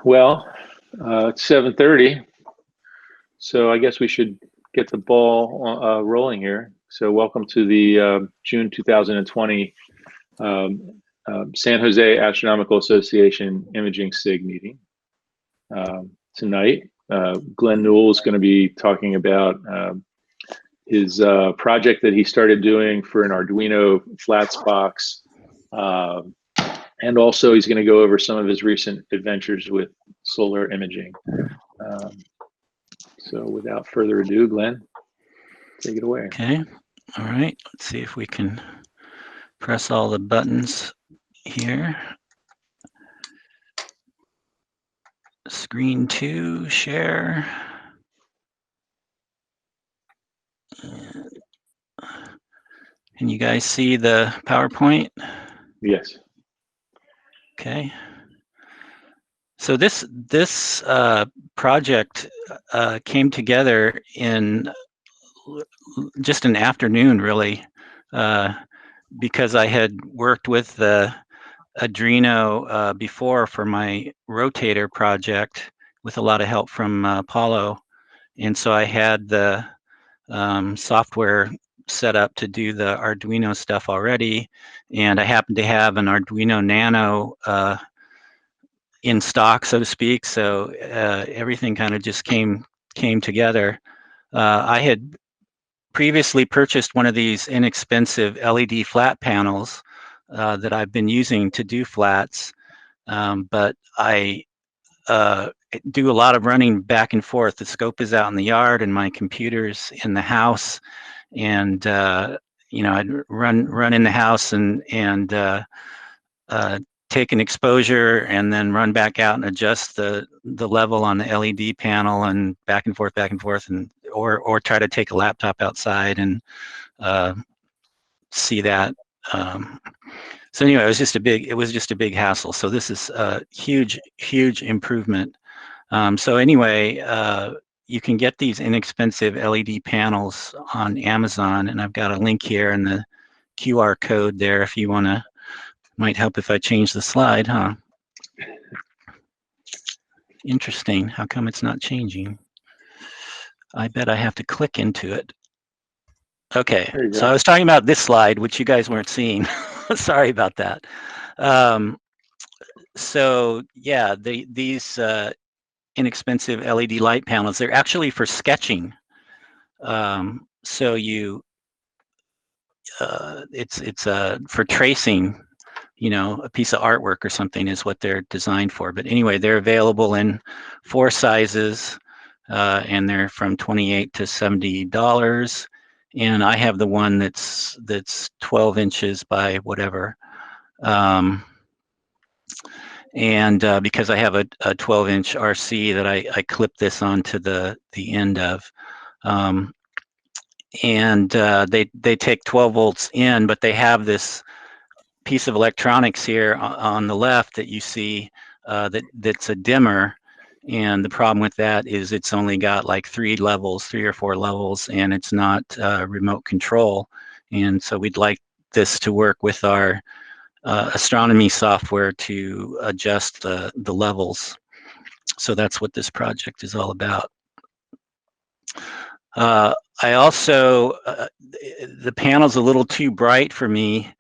Well, it's 7:30, so I guess we should get the ball rolling here. So welcome to the June 2020 San Jose Astronomical Association Imaging SIG meeting. Tonight, Glenn Newell is going to be talking about his project that he started doing for an Arduino flats box. And also he's going to go over some of his recent adventures with solar imaging. So without further ado, Glenn, take it away. Okay, all right, let's see if we can press all the buttons here. Screen 2, share. Can you guys see the PowerPoint? Yes. Okay. So this project came together in just an afternoon, really, because I had worked with the Arduino before for my rotator project with a lot of help from Paulo, and so I had the software set up to do the Arduino stuff already, and I happened to have an Arduino Nano in stock, so to speak. So everything kind of just came together. I had previously purchased one of these inexpensive LED flat panels that I've been using to do flats, but I do a lot of running back and forth. The scope is out in the yard and my computer's in the house, and you know, I'd run in the house and take an exposure and then run back out and adjust the level on the LED panel and back and forth, and or try to take a laptop outside and see that. So anyway, it was just a big hassle. So this is a huge improvement. So anyway, you can get these inexpensive LED panels on Amazon, and I've got a link here and the QR code there if you want to. Might help if I change the slide, huh? Interesting. How come it's not changing? I bet I have to click into it. Okay, so I was talking about this slide, which you guys weren't seeing. Sorry about that. So yeah, these inexpensive LED light panels, they're actually for sketching. So you, it's for tracing, you know, a piece of artwork or something is what they're designed for. But anyway, they're available in 4 sizes, and they're from $28 to $70. And I have the one that's 12 inches by whatever. And because I have a 12-inch RC that I clip this onto the end of. And they take 12 volts in, but they have this piece of electronics here on the left that you see that's a dimmer, and the problem with that is it's only got like 3 or 4 levels, and it's not remote control. And so we'd like this to work with our astronomy software to adjust the levels. So that's what this project is all about. I also, the panel's a little too bright for me.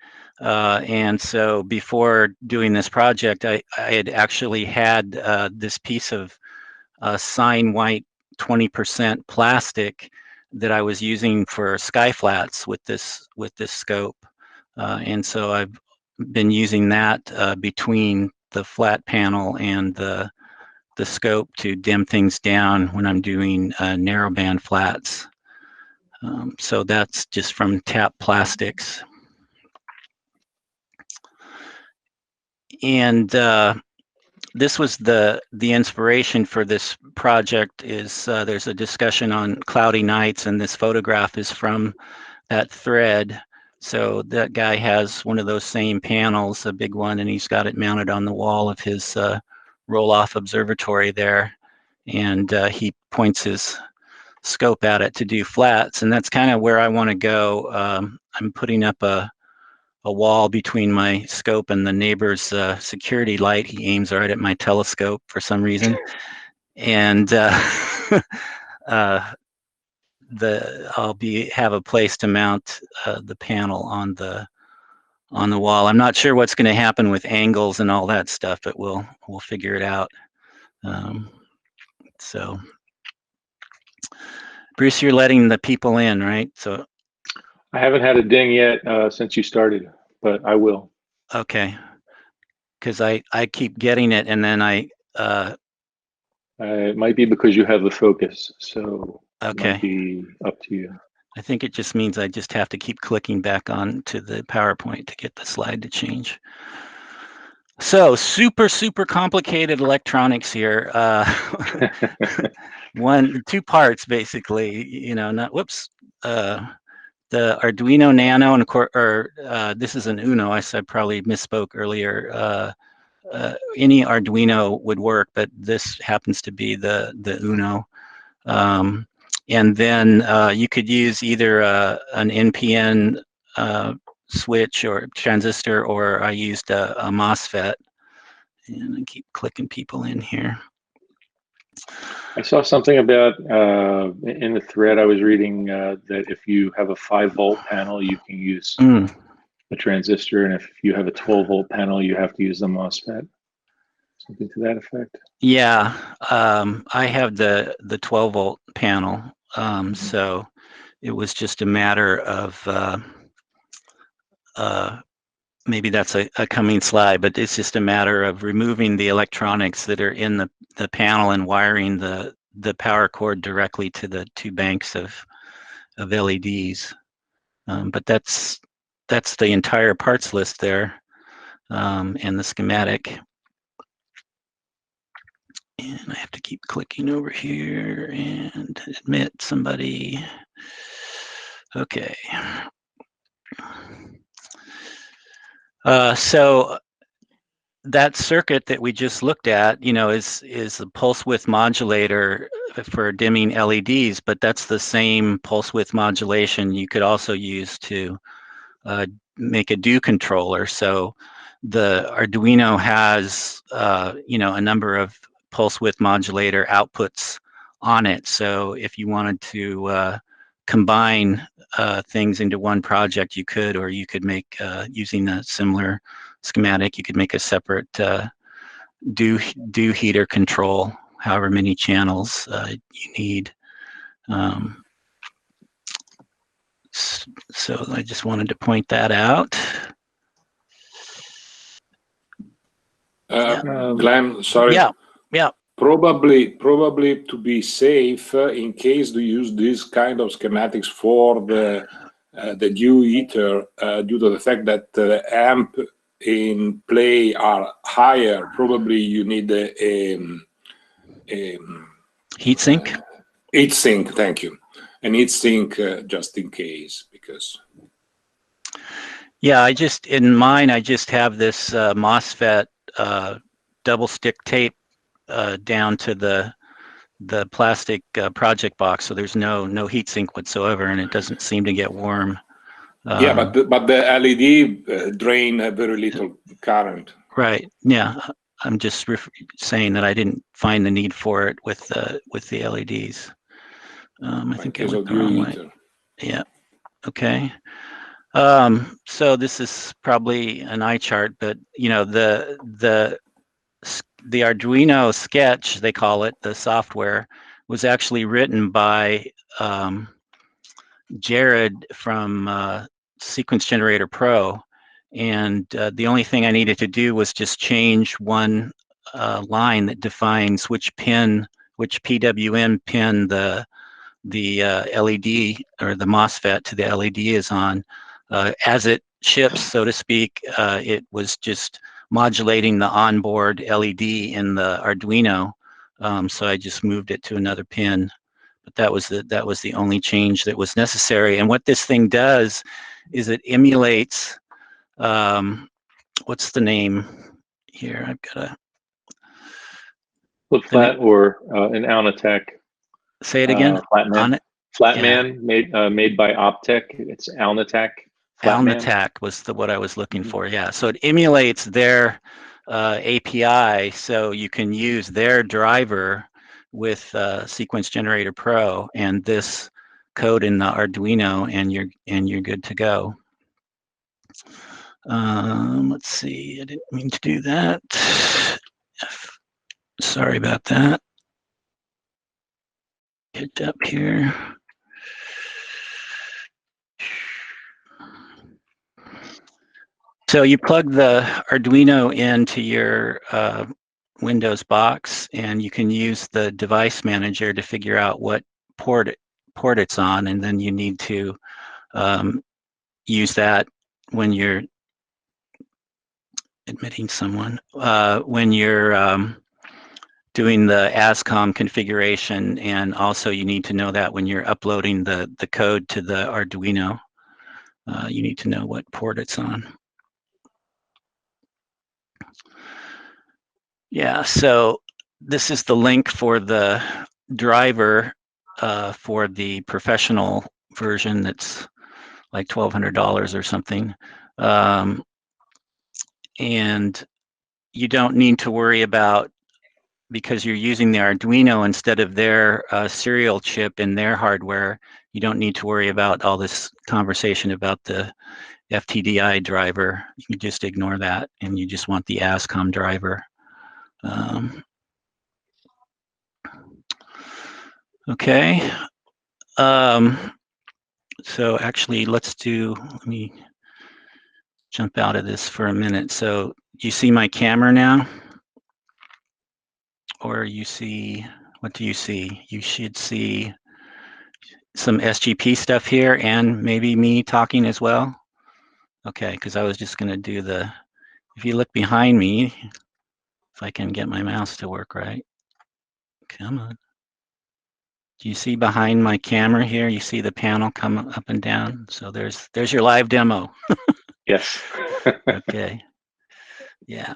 And so before doing this project, I had actually had this piece of Sign White 20% plastic that I was using for sky flats with this scope. And so I've been using that between the flat panel and the scope to dim things down when I'm doing narrowband flats. So that's just from Tap Plastics. And this was the inspiration for this project. Is there's a discussion on cloudy nights, and this photograph is from that thread. So that guy has one of those same panels, a big one, and he's got it mounted on the wall of his roll-off observatory there, and he points his scope at it to do flats, and that's kind of where I want to go. I'm putting up a a wall between my scope and the neighbor's security light. He aims right at my telescope for some reason, and I'll have a place to mount the panel on the wall. I'm not sure what's going to happen with angles and all that stuff, but we'll figure it out. So, Bruce, you're letting the people in, right? So I haven't had a ding yet since you started, but I will. Okay, because I keep getting it, and then it might be because you have the focus, so it okay. might be up to you. I think it just means I just have to keep clicking back on to the PowerPoint to get the slide to change. So super complicated electronics here. Two parts basically. You know, not whoops. The Arduino Nano, and of course, this is an Uno. I said probably misspoke earlier. Any Arduino would work, but this happens to be the Uno. And then you could use either an NPN switch or transistor, or I used a MOSFET. And I keep clicking people in here. I saw something about in the thread I was reading that if you have a 5-volt panel, you can use a transistor, and if you have a 12-volt panel, you have to use the MOSFET. Something to that effect. Yeah, I have the 12-volt panel, so it was just a matter of maybe that's a coming slide, but it's just a matter of removing the electronics that are in the panel and wiring the power cord directly to the 2 banks of LEDs. But that's the entire parts list there, and the schematic. And I have to keep clicking over here and admit somebody. Okay. So that circuit that we just looked at, you know, is a pulse width modulator for dimming LEDs, but that's the same pulse width modulation you could also use to make a do controller. So the Arduino has, you know, a number of pulse width modulator outputs on it. So if you wanted to combine things into one project, you could, or you could make, using a similar schematic, you could make a separate do heater control, however many channels you need. So I just wanted to point that out. Glenn, sorry. Yeah. Probably to be safe, in case you use this kind of schematics for the dew heater, due to the fact that the amp in play are higher, probably you need a heat sink. Heat sink, thank you. An heat sink just in case, because. Yeah, in mine, I just have this MOSFET double stick tape down to the plastic project box, so there's no heat sink whatsoever, and it doesn't seem to get warm. Yeah, but the LED drain very little current. Right. Yeah, I'm just saying that I didn't find the need for it with the LEDs. I think I went the wrong way. Yeah. Okay. So this is probably an eye chart, but you know, the Arduino Sketch, they call it, the software, was actually written by Jared from Sequence Generator Pro, and the only thing I needed to do was just change one line that defines which PWM pin the LED or the MOSFET to the LED is on. As it ships, so to speak, it was just modulating the onboard LED in the Arduino, so I just moved it to another pin. But that was the only change that was necessary. And what this thing does is it emulates, what's the name here? I've got a Flip flat or an Alnatech. Say it again. Flatman made by Optech. It's Alnatech Flatman? Alnitak was what I was looking for. Yeah, so it emulates their API, so you can use their driver with Sequence Generator Pro and this code in the Arduino, and you're good to go. Let's see, I didn't mean to do that. Sorry about that. Get up here. So you plug the Arduino into your Windows box, and you can use the device manager to figure out what port it's on, and then you need to use that when you're admitting someone, when you're doing the ASCOM configuration, and also you need to know that when you're uploading the code to the Arduino, you need to know what port it's on. Yeah, so this is the link for the driver for the professional version that's like $1,200 or something. And you don't need to worry about, because you're using the Arduino instead of their serial chip in their hardware, you don't need to worry about all this conversation about the FTDI driver. You can just ignore that, and you just want the ASCOM driver. Okay. So actually, let me jump out of this for a minute. So you see my camera now? Or you see, what do you see? You should see some SGP stuff here and maybe me talking as well. Okay, because I was just going to do the, if you look behind me, if I can get my mouse to work right. Come on. Do you see behind my camera here? You see the panel come up and down? So there's your live demo. Yes. Okay. Yeah.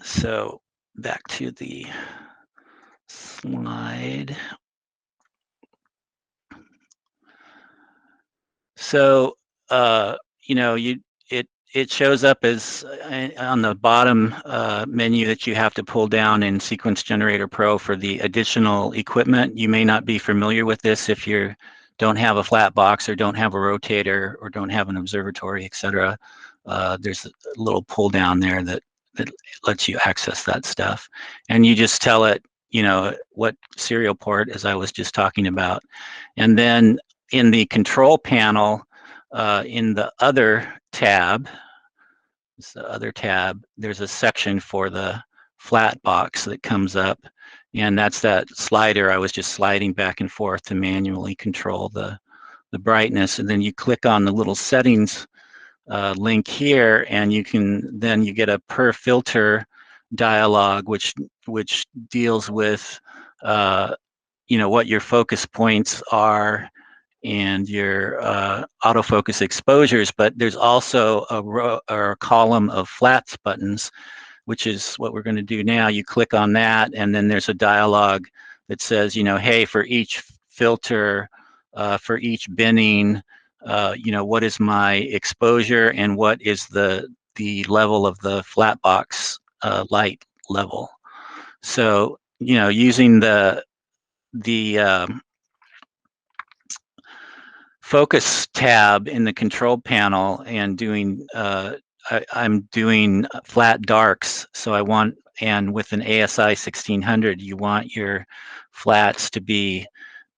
So back to the slide. So you know, it shows up as on the bottom menu that you have to pull down in Sequence Generator Pro for the additional equipment. You may not be familiar with this if you don't have a flat box or don't have a rotator or don't have an observatory, etc. There's a little pull down there that lets you access that stuff. And you just tell it, you know, what serial port, as I was just talking about. And then in the control panel, in the other tab, there's a section for the flat box that comes up, and that's that slider I was just sliding back and forth to manually control the brightness. And then you click on the little settings link here, and you get a per filter dialog, which deals with you know, what your focus points are and your autofocus exposures, but there's also a row or a column of flats buttons, which is what we're going to do now. You click on that, and then there's a dialog that says, you know, hey, for each filter, for each binning, you know, what is my exposure and what is the level of the flat box light level. So, you know, using the focus tab in the control panel and doing I'm doing flat darks, so I want, and with an ASI 1600 you want your flats to be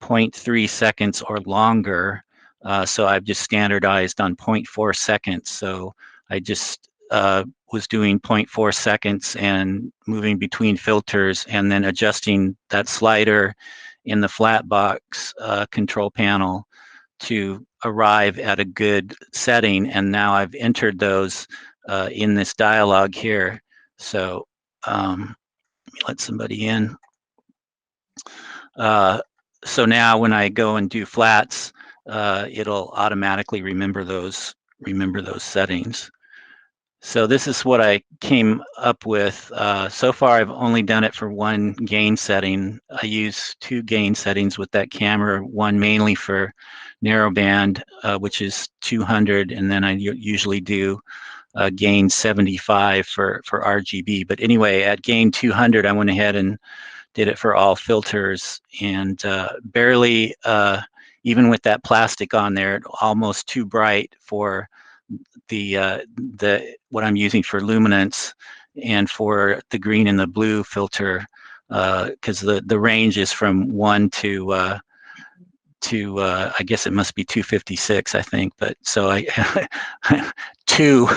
0.3 seconds or longer, so I've just standardized on 0.4 seconds. So I just was doing 0.4 seconds and moving between filters and then adjusting that slider in the flat box control panel to arrive at a good setting. And now I've entered those in this dialog here. So let me let somebody in. So now when I go and do flats, it'll automatically remember those settings. So this is what I came up with. So far, I've only done it for one gain setting. I use two gain settings with that camera, one mainly for narrowband, which is 200, and then I usually do gain 75 for RGB. But anyway, at gain 200, I went ahead and did it for all filters, and barely, even with that plastic on there, almost too bright for the what I'm using for luminance, and for the green and the blue filter, because the range is from 1 to I guess it must be 256, I think. But so I 2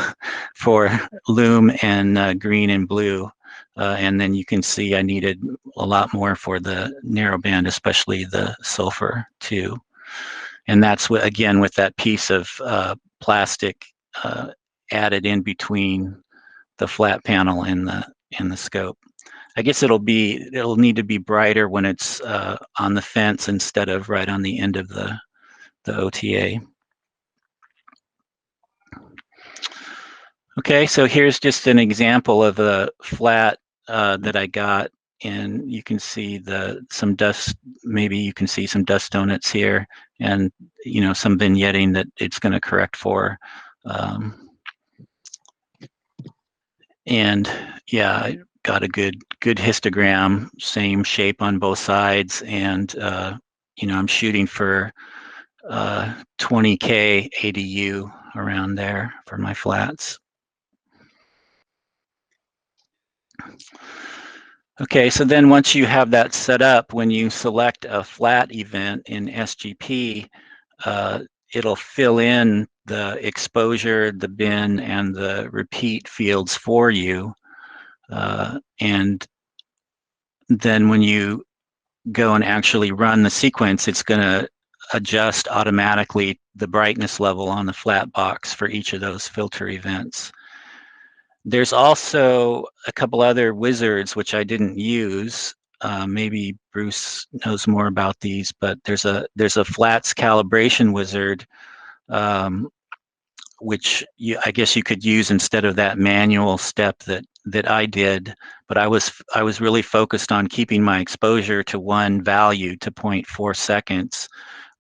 for lum and green and blue, and then you can see I needed a lot more for the narrowband, especially the sulfur too. And that's what, again, with that piece of plastic added in between the flat panel and the scope. I guess it'll need to be brighter when it's on the fence instead of right on the end of the OTA. Okay, so here's just an example of a flat that I got, and you can see some dust. Maybe you can see some dust donuts here, and some vignetting that it's going to correct for. And yeah, I got a good histogram, same shape on both sides, and I'm shooting for 20K ADU around there for my flats. Okay, so then once you have that set up, when you select a flat event in SGP, it'll fill in the exposure, the bin, and the repeat fields for you. And then when you go and actually run the sequence, it's going to adjust automatically the brightness level on the flat box for each of those filter events. There's also a couple other wizards which I didn't use. Maybe Bruce knows more about these, but there's a flats calibration wizard, which I guess you could use instead of that manual step that I did. But I was really focused on keeping my exposure to one value, to 0.4 seconds,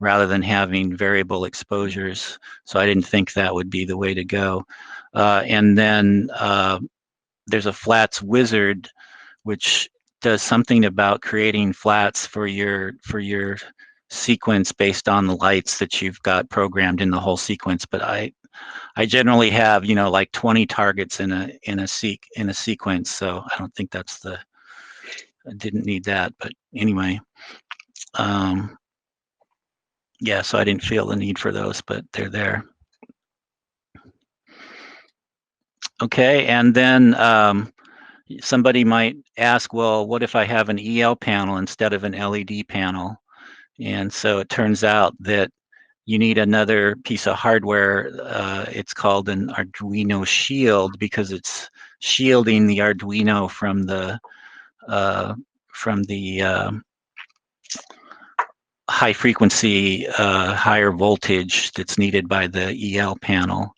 rather than having variable exposures. So I didn't think that would be the way to go. And then there's a flats wizard, which does something about creating flats for your sequence based on the lights that you've got programmed in the whole sequence. But I generally have like 20 targets in a sequence, so I don't think I didn't need that. But anyway, yeah, so I didn't feel the need for those, but they're there. Okay, and then somebody might ask, well, what if I have an EL panel instead of an LED panel? And so it turns out that you need another piece of hardware. It's called an Arduino Shield, because it's shielding the Arduino from the high frequency, higher voltage that's needed by the EL panel.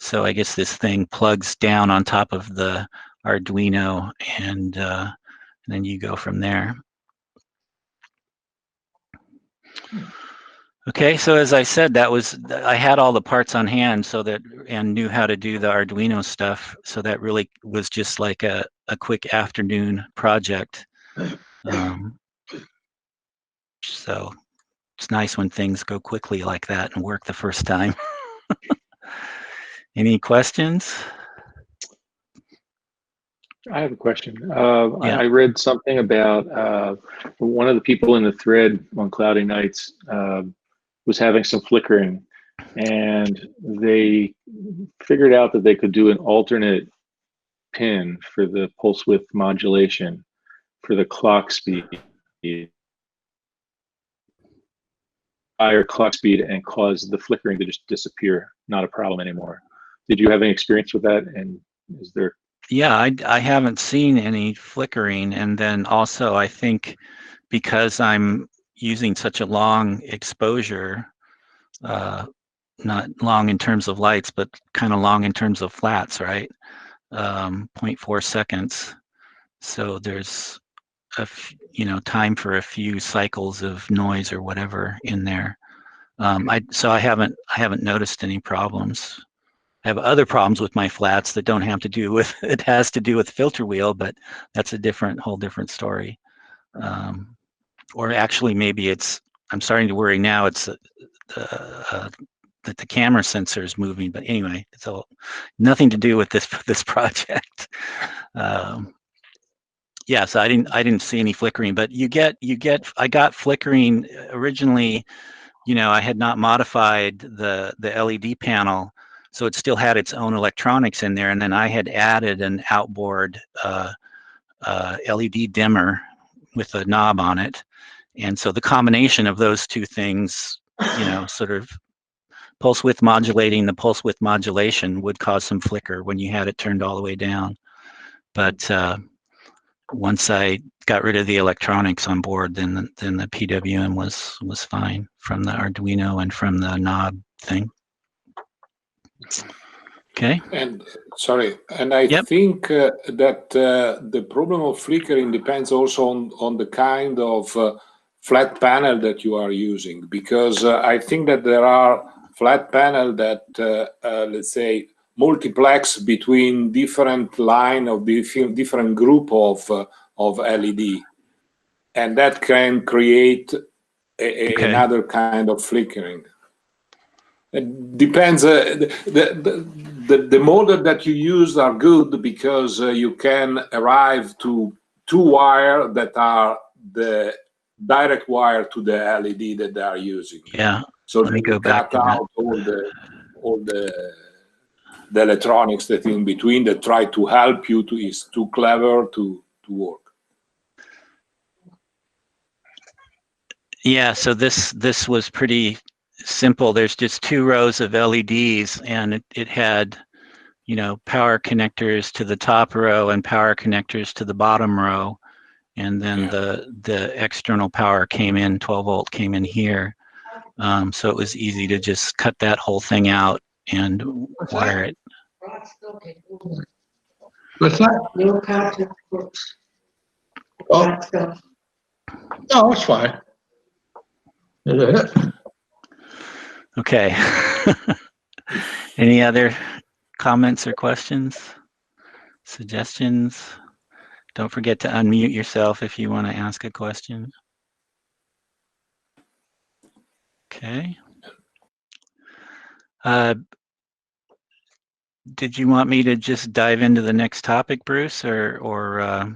So I guess this thing plugs down on top of the Arduino, and then you go from there. Okay, so as I said, I had all the parts on hand, and knew how to do the Arduino stuff. So that really was just like a quick afternoon project. So it's nice when things go quickly like that and work the first time. Any questions? I have a question. Yeah. I read something about one of the people in the thread on Cloudy Nights was having some flickering, and they figured out that they could do an alternate pin for the pulse width modulation for the clock speed, higher clock speed, and cause the flickering to just disappear. Not a problem anymore. Did you have any experience with that? And is there? Yeah, I haven't seen any flickering. And then also, I think because I'm using such a long exposure, not long in terms of lights, but kind of long in terms of flats, right? 0.4 seconds. So there's time for a few cycles of noise or whatever in there. So I haven't noticed any problems. I have other problems with my flats that don't have to do with, it has to do with filter wheel, but that's a whole different story. Or actually maybe I'm starting to worry now it's that the camera sensor is moving, but anyway, it's all nothing to do with this project. Yeah, so I didn't see any flickering, but I got flickering originally. I had not modified the LED panel, so it still had its own electronics in there, and then I had added an outboard LED dimmer with a knob on it, and so the combination of those two things, sort of pulse width modulating the pulse width modulation would cause some flicker when you had it turned all the way down. But once I got rid of the electronics on board, then the PWM was fine from the Arduino and from the knob thing. Okay. And sorry, and I think that the problem of flickering depends also on the kind of flat panel that you are using, because I think that there are flat panel that let's say multiplex between different line of different group of LED, and that can create another kind of flickering. It depends. The model that you use are good because you can arrive to two wires that are the direct wire to the LED that they are using. Yeah. So let me go back cut out all the electronics that in between that try to help you is too clever to work. Yeah. So this was pretty simple. There's just 2 rows of LEDs, and it had, power connectors to the top row and power connectors to the bottom row, and then the external power came in, 12 volt came in here. So it was easy to just cut that whole thing out and wire it. What's that? No contact books. Oh, no, it's fine. Is it? Okay. Any other comments or questions, suggestions? Don't forget to unmute yourself if you want to ask a question. Okay. Did you want me to just dive into the next topic, Bruce, or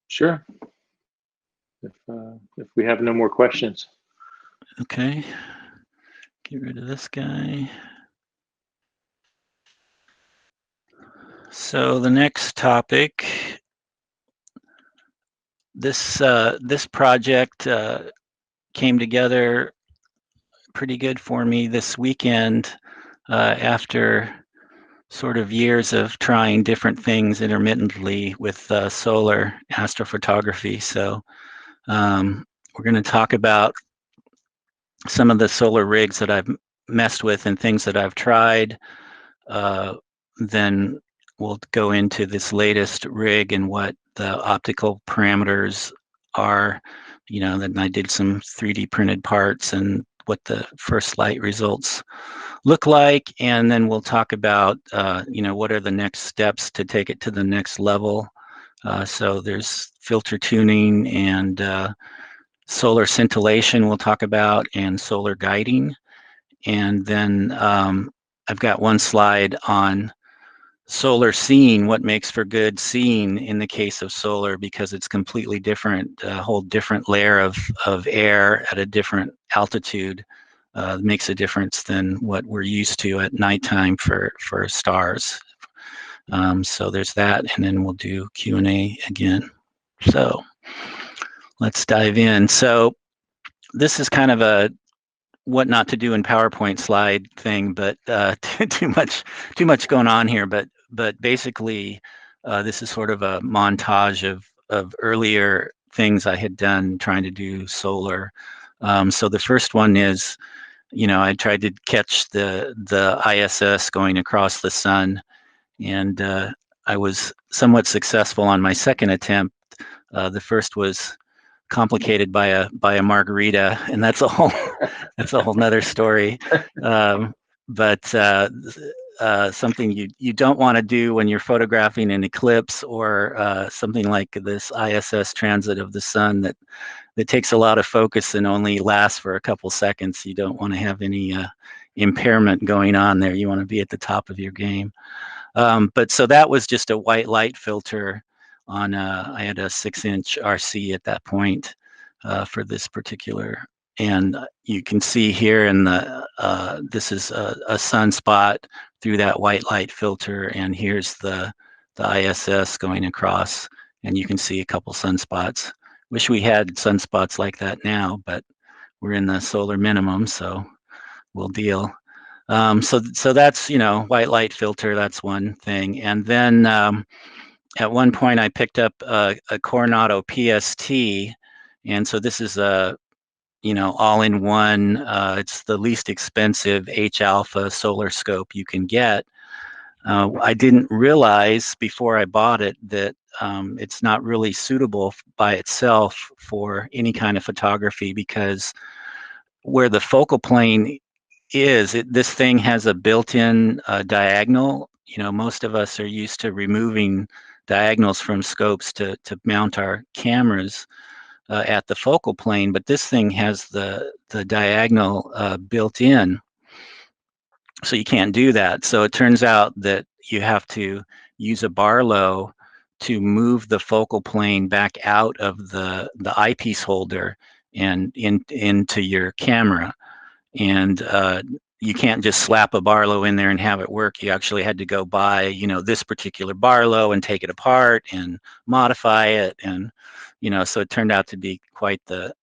Sure. If we have no more questions. Okay. Get rid of this guy. So the next topic, this project came together pretty good for me this weekend after sort of years of trying different things intermittently with solar astrophotography. So we're going to talk about some of the solar rigs that I've messed with and things that I've tried. Then we'll go into this latest rig and what the optical parameters are. Then I did some 3D printed parts and what the first light results look like. And then we'll talk about, what are the next steps to take it to the next level. So there's filter tuning and solar scintillation we'll talk about, and solar guiding. And then I've got one slide on solar seeing, what makes for good seeing in the case of solar, because it's completely different, a whole different layer of air at a different altitude makes a difference than what we're used to at nighttime for stars. So there's that, and then we'll do Q&A again. So let's dive in. So this is kind of a what not to do in PowerPoint slide thing, but too much going on here. But basically, this is sort of a montage of earlier things I had done trying to do solar. So the first one is I tried to catch the ISS going across the sun, and I was somewhat successful on my second attempt. The first was complicated by a margarita, and that's a whole nother story. But something you don't want to do when you're photographing an eclipse or something like this ISS transit of the sun that takes a lot of focus and only lasts for a couple seconds. You don't want to have any impairment going on there. You want to be at the top of your game. But so that was just a white light filter on, I had a 6-inch RC at that point for this particular. And you can see here in the, this is a sunspot through that white light filter. And here's the ISS going across, and you can see a couple sunspots. Wish we had sunspots like that now, but we're in the solar minimum, so we'll deal. So that's, white light filter, that's one thing. And then at one point I picked up a Coronado PST, and so this is a, all-in-one, it's the least expensive H-alpha solar scope you can get. I didn't realize before I bought it that it's not really suitable by itself for any kind of photography, because where the focal plane is, this thing has a built-in diagonal. Most of us are used to removing diagonals from scopes to mount our cameras at the focal plane, but this thing has the diagonal built in, so you can't do that. So it turns out that you have to use a Barlow to move the focal plane back out of the eyepiece holder and into your camera. And you can't just slap a Barlow in there and have it work. You actually had to go buy, this particular Barlow and take it apart and modify it, and so it turned out to be quite the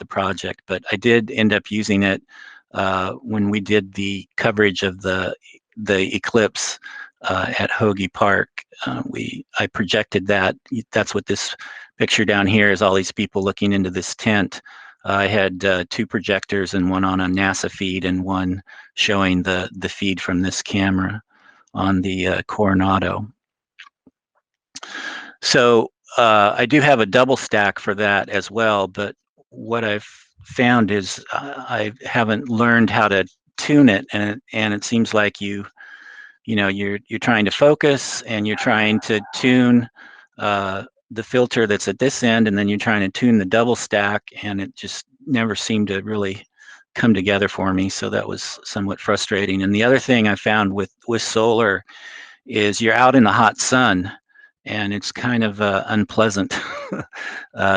project. But I did end up using it when we did the coverage of the eclipse at Hoagie Park. I projected that. That's what this picture down here is, all these people looking into this tent. I had 2 projectors, and one on a NASA feed and one showing the feed from this camera on the Coronado. So I do have a double stack for that as well, but what I've found is I haven't learned how to tune it, and it seems like you're trying to focus and you're trying to tune the filter that's at this end, and then you're trying to tune the double stack, and it just never seemed to really come together for me. So that was somewhat frustrating. And the other thing I found with solar is you're out in the hot sun, and it's kind of unpleasant.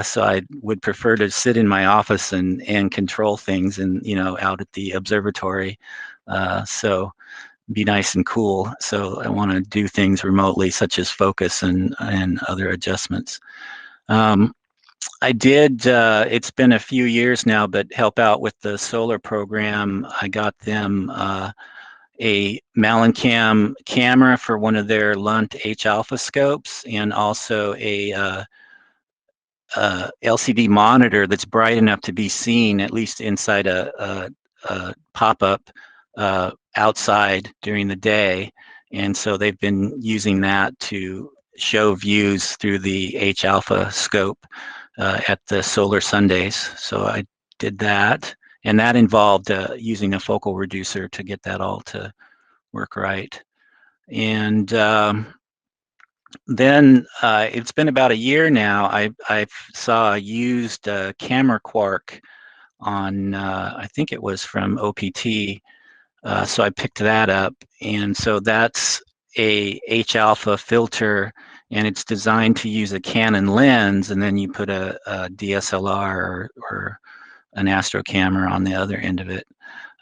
So I would prefer to sit in my office and control things, and out at the observatory. So be nice and cool. So I want to do things remotely, such as focus and other adjustments. I did, it's been a few years now, but help out with the solar program. I got them a Malincam camera for one of their Lunt H-alpha scopes, and also a LCD monitor that's bright enough to be seen, at least inside a pop-up outside during the day. And so they've been using that to show views through the H-alpha scope at the solar Sundays. So I did that, and that involved using a focal reducer to get that all to work right. And then it's been about a year now. I saw a used camera Quark on, I think it was from OPT. So I picked that up, and so that's a H-alpha filter, and it's designed to use a Canon lens, and then you put a DSLR or an astro camera on the other end of it.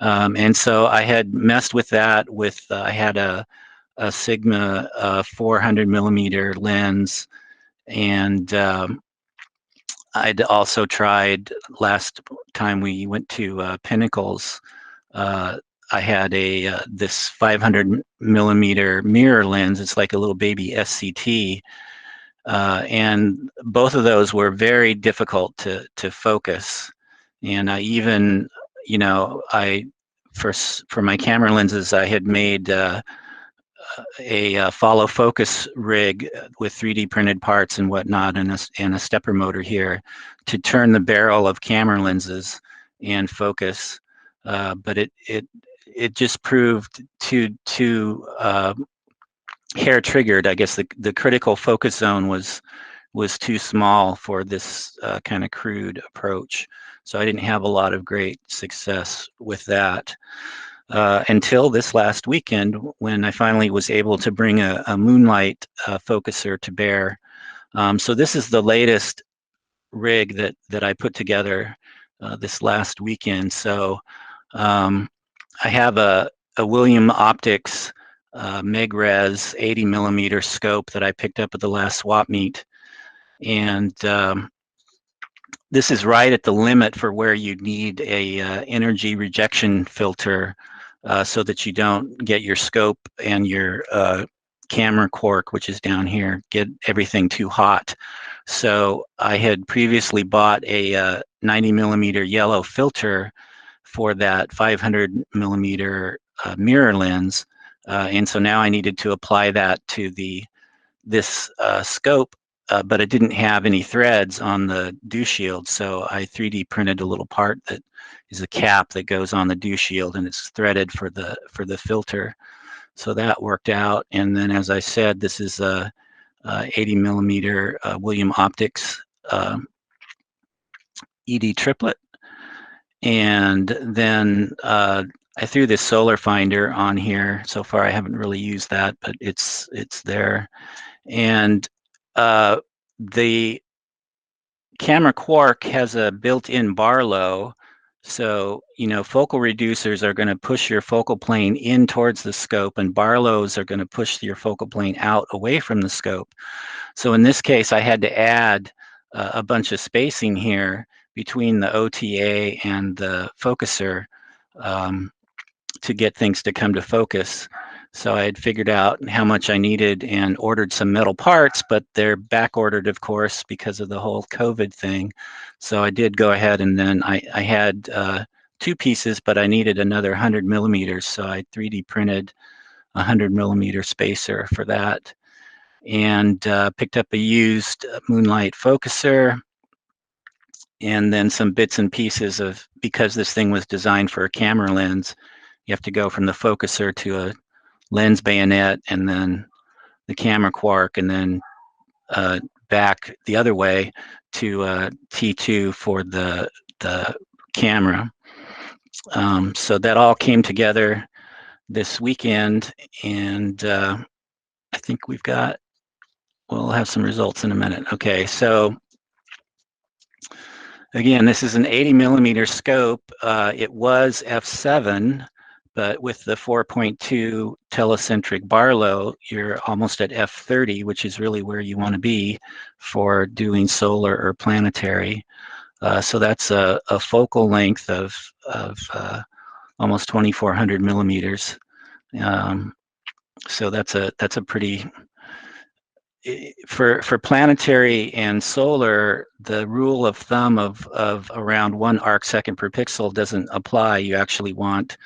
And so I had messed with that with, I had a Sigma 400 millimeter lens, and I'd also tried, last time we went to Pinnacles, I had this 500 millimeter mirror lens. It's like a little baby SCT, and both of those were very difficult to focus. And I even, I for my camera lenses, I had made a follow focus rig with 3D printed parts and whatnot, and a stepper motor here to turn the barrel of camera lenses and focus. But it just proved too hair triggered. I guess the critical focus zone was too small for this kind of crude approach. So I didn't have a lot of great success with that until this last weekend, when I finally was able to bring a moonlight focuser to bear. So this is the latest rig that I put together this last weekend. So I have a William Optics MegRes 80 millimeter scope that I picked up at the last swap meet. And this is right at the limit for where you need a energy rejection filter so that you don't get your scope and your camera Quark, which is down here, get everything too hot. So I had previously bought a 90 millimeter yellow filter for that 500 millimeter mirror lens. And so now I needed to apply that to this scope, but it didn't have any threads on the dew shield. So I 3D printed a little part that is a cap that goes on the dew shield, and it's threaded for the filter. So that worked out. And then, as I said, this is a 80 millimeter William Optics ED triplet. And then I threw this solar finder on here. So far, I haven't really used that, but it's there. And the camera Quark has a built-in Barlow. So, focal reducers are going to push your focal plane in towards the scope, and Barlows are going to push your focal plane out away from the scope. So in this case, I had to add a bunch of spacing here between the OTA and the focuser to get things to come to focus. So I had figured out how much I needed and ordered some metal parts, but they're back ordered, of course, because of the whole COVID thing. So I did go ahead, and then I had 2 pieces, but I needed another 100 millimeters. So I 3D printed a 100 millimeter spacer for that, and picked up a used moonlight focuser, and then some bits and pieces of, because this thing was designed for a camera lens, you have to go from the focuser to a lens bayonet, and then the camera Quark, and then back the other way to T2 for the camera. So that all came together this weekend, and I think we'll have some results in a minute. Okay, so again, this is an 80 millimeter scope. It was f7, but with the 4.2 telecentric Barlow, you're almost at f30, which is really where you want to be for doing solar or planetary. So that's a focal length of almost 2,400 millimeters. So that's a pretty, for planetary and solar, the rule of thumb of around 1 arc second per pixel doesn't apply. You actually want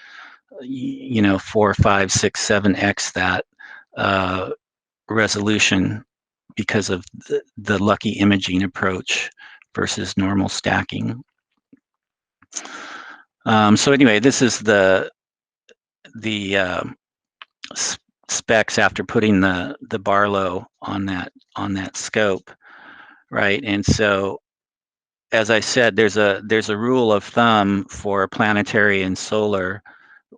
4, 5, 6, 7x that resolution because of the lucky imaging approach versus normal stacking. So anyway, this is the specs after putting the Barlow on that scope, right? And so, as I said, there's a rule of thumb for planetary and solar,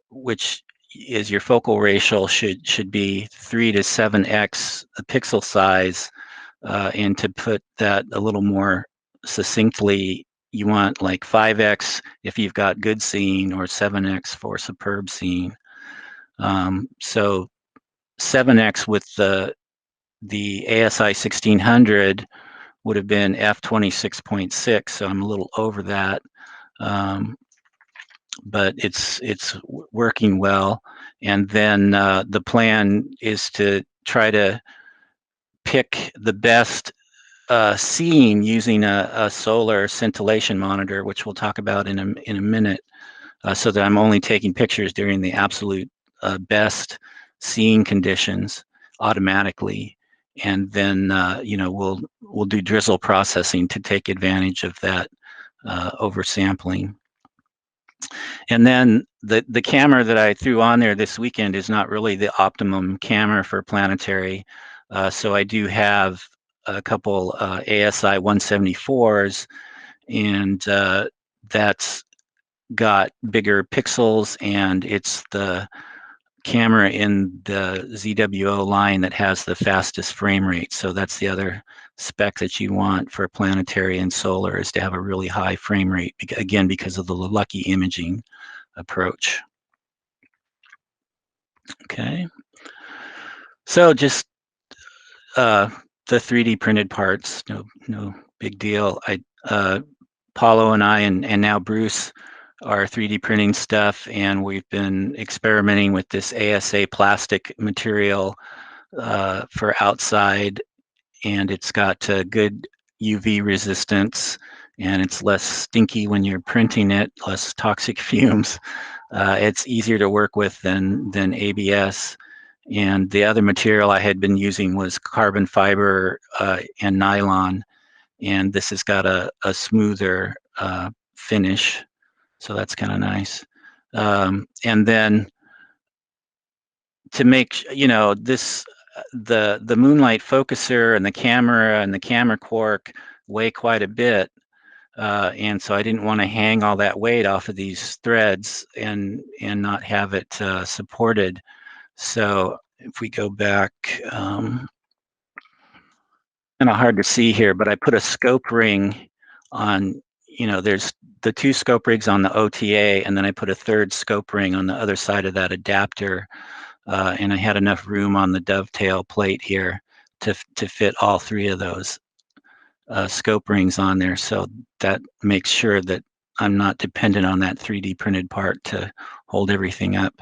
which is your focal ratio should be 3 to 7x the pixel size, and to put that a little more succinctly, you want like 5x if you've got good seeing, or 7x for superb seeing. So 7x with the ASI 1600 would have been f26.6, so I'm a little over that, but it's working well. And then the plan is to try to pick the best seeing using a solar scintillation monitor, which we'll talk about in a minute. so that I'm only taking pictures during the absolute best seeing conditions automatically, and then we'll do drizzle processing to take advantage of that oversampling. And then the camera that I threw on there this weekend is not really the optimum camera for planetary. So I do have a couple ASI 174s, and that's got bigger pixels, and it's the camera in the ZWO line that has the fastest frame rate. So that's the other spec that you want for planetary and solar, is to have a really high frame rate, again, because of the lucky imaging approach. Okay. So just the 3D printed parts, no big deal. Paulo and I and now Bruce are 3D printing stuff, and we've been experimenting with this ASA plastic material for outside, and it's got good UV resistance, and it's less stinky when you're printing it, less toxic fumes. It's easier to work with than ABS. And the other material I had been using was carbon fiber and nylon, and this has got a smoother finish, so that's kind of nice. And then to make this, the moonlight focuser and the camera Quark weigh quite a bit, and so I didn't want to hang all that weight off of these threads and not have it supported. So if we go back, kind of hard to see here, but I put a scope ring on, there's the 2 scope rings on the OTA, and then I put a 3rd scope ring on the other side of that adapter, and I had enough room on the dovetail plate here to fit all 3 of those scope rings on there. So that makes sure that I'm not dependent on that 3D printed part to hold everything up.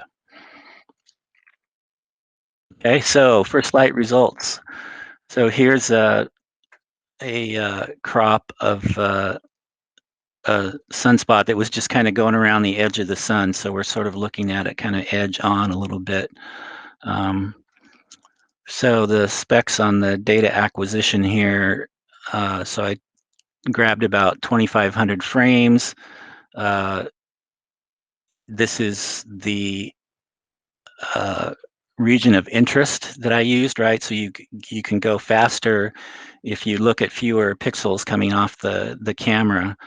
Okay, so first light results. So here's a crop of a sunspot that was just kind of going around the edge of the sun. So we're sort of looking at it kind of edge on a little bit. So the specs on the data acquisition here, so I grabbed about 2,500 frames. This is the region of interest that I used, right? So you can go faster if you look at fewer pixels coming off the camera.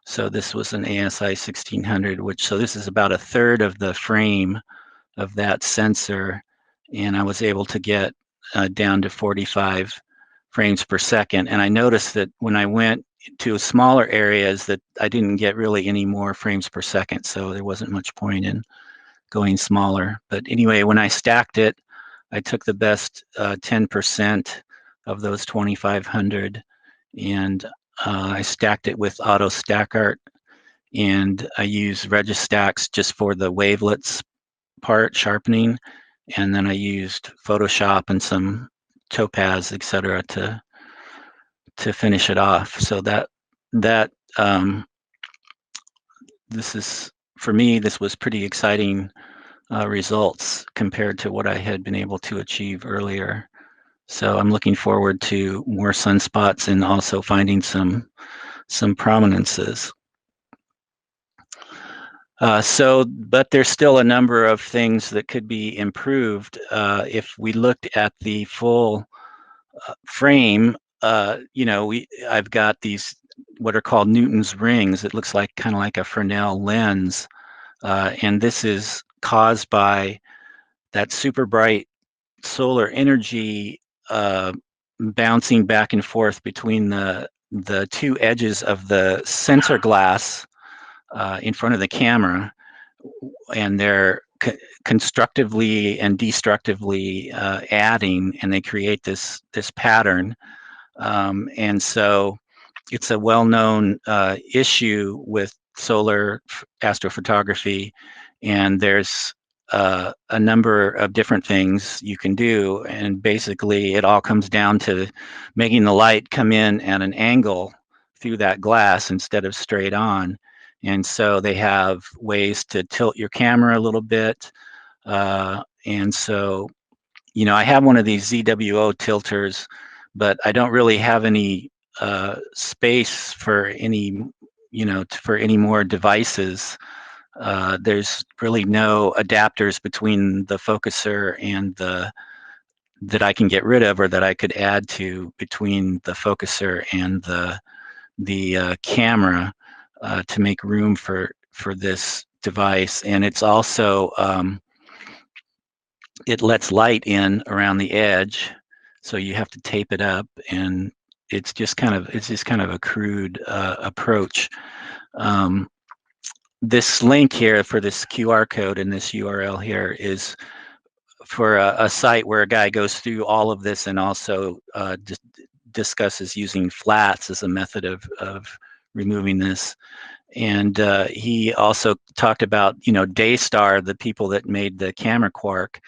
So this was an ASI 1600, so this is about 1/3 of the frame of that sensor, and I was able to get down to 45 frames per second. And I noticed that when I went to smaller areas that I didn't get really any more frames per second, so there wasn't much point in going smaller. But anyway, when I stacked it, I took the best 10% of those 2,500, and I stacked it with Auto Stack Art, and I use Registacks just for the wavelets part, sharpening, and then I used Photoshop and some Topaz, etc., to finish it off. So this is, for me, this was pretty exciting results compared to what I had been able to achieve earlier. So I'm looking forward to more sunspots and also finding some prominences. But there's still a number of things that could be improved. If we looked at the full frame, I've got these what are called Newton's rings. It looks like kind of like a Fresnel lens, and this is caused by that super bright solar energy bouncing back and forth between the 2 edges of the sensor glass in front of the camera, and they're constructively and destructively adding, and they create this pattern. And so it's a well-known issue with solar astrophotography, and there's a number of different things you can do, and basically it all comes down to making the light come in at an angle through that glass instead of straight on. And so they have ways to tilt your camera a little bit. And so, you know, I have one of these ZWO tilters, but I don't really have any space for any, you know, for any more devices. There's really no adapters between the focuser and the that I can get rid of or that I could add to between the focuser and the camera to make room for this device. And it's also it lets light in around the edge, so you have to tape it up, and it's just kind of a crude approach. This link here for this QR code and this URL here is for a site where a guy goes through all of this and also discusses using flats as a method of removing this. And he also talked about, you know, Daystar, the people that made the camera Quark,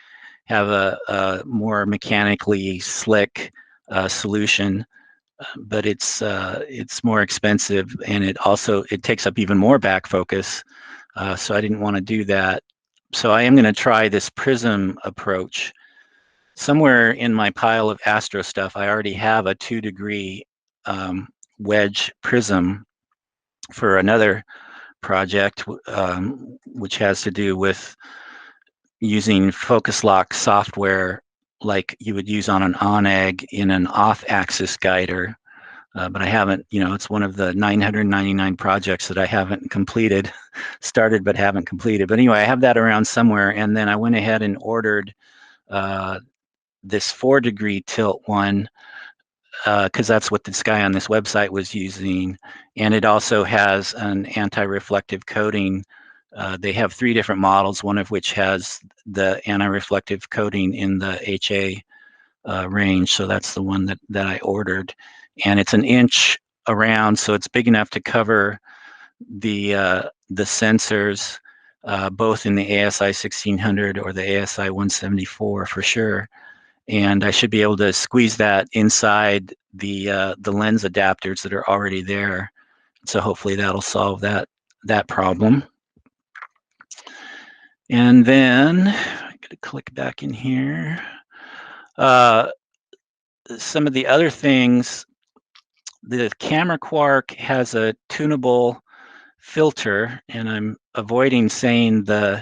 have a more mechanically slick solution, but it's more expensive, and it takes up even more back focus. So I didn't want to do that. So I am going to try this prism approach. Somewhere in my pile of astro stuff, I already have a 2-degree wedge prism for another project, which has to do with using focus lock software like you would use on an on-egg in an off-axis guider. But I haven't, you know, it's one of the 999 projects that I haven't completed, started but haven't completed. But anyway, I have that around somewhere, and then I went ahead and ordered this 4-degree tilt one, because that's what this guy on this website was using. And it also has an anti-reflective coating. They have 3 different models, one of which has the anti-reflective coating in the HA range. So that's the one that I ordered. And it's 1 inch around, so it's big enough to cover the sensors, both in the ASI 1600 or the ASI 174 for sure. And I should be able to squeeze that inside the lens adapters that are already there. So hopefully that'll solve that problem. And then I'm going to click back in here. Some of the other things, the camera Quark has a tunable filter, and I'm avoiding saying the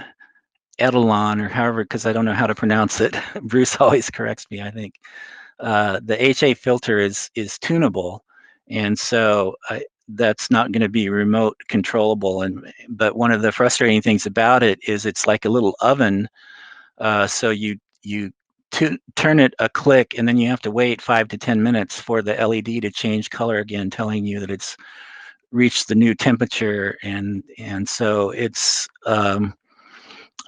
Etalon or however, because I don't know how to pronounce it. Bruce always corrects me, I think. The HA filter is tunable, and so that's not going to be remote controllable. But one of the frustrating things about it is it's like a little oven. So you turn it a click, and then you have to wait 5 to 10 minutes for the LED to change color again, telling you that it's reached the new temperature. And so it's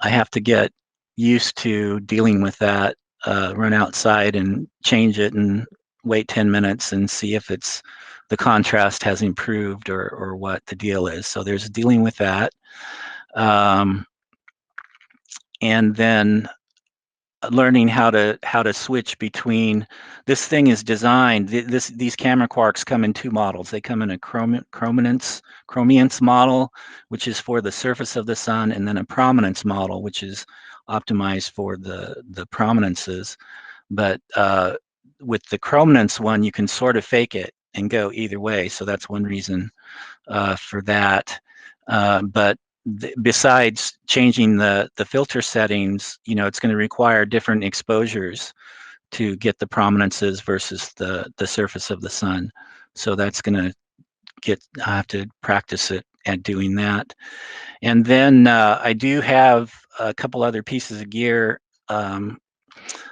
I have to get used to dealing with that. Run outside and change it and wait 10 minutes and see if the contrast has improved or what the deal is. So there's dealing with that. And then learning how to switch between. This thing is designed, these camera Quarks come in 2 models. They come in a chrominance model, which is for the surface of the sun, and then a prominence model, which is optimized for the prominences. But with the chrominance one, you can sort of fake it and go either way. So that's one reason for that. But besides changing the filter settings, you know, it's going to require different exposures to get the prominences versus the surface of the sun. So that's going to I have to practice it at doing that. And then I do have a couple other pieces of gear. I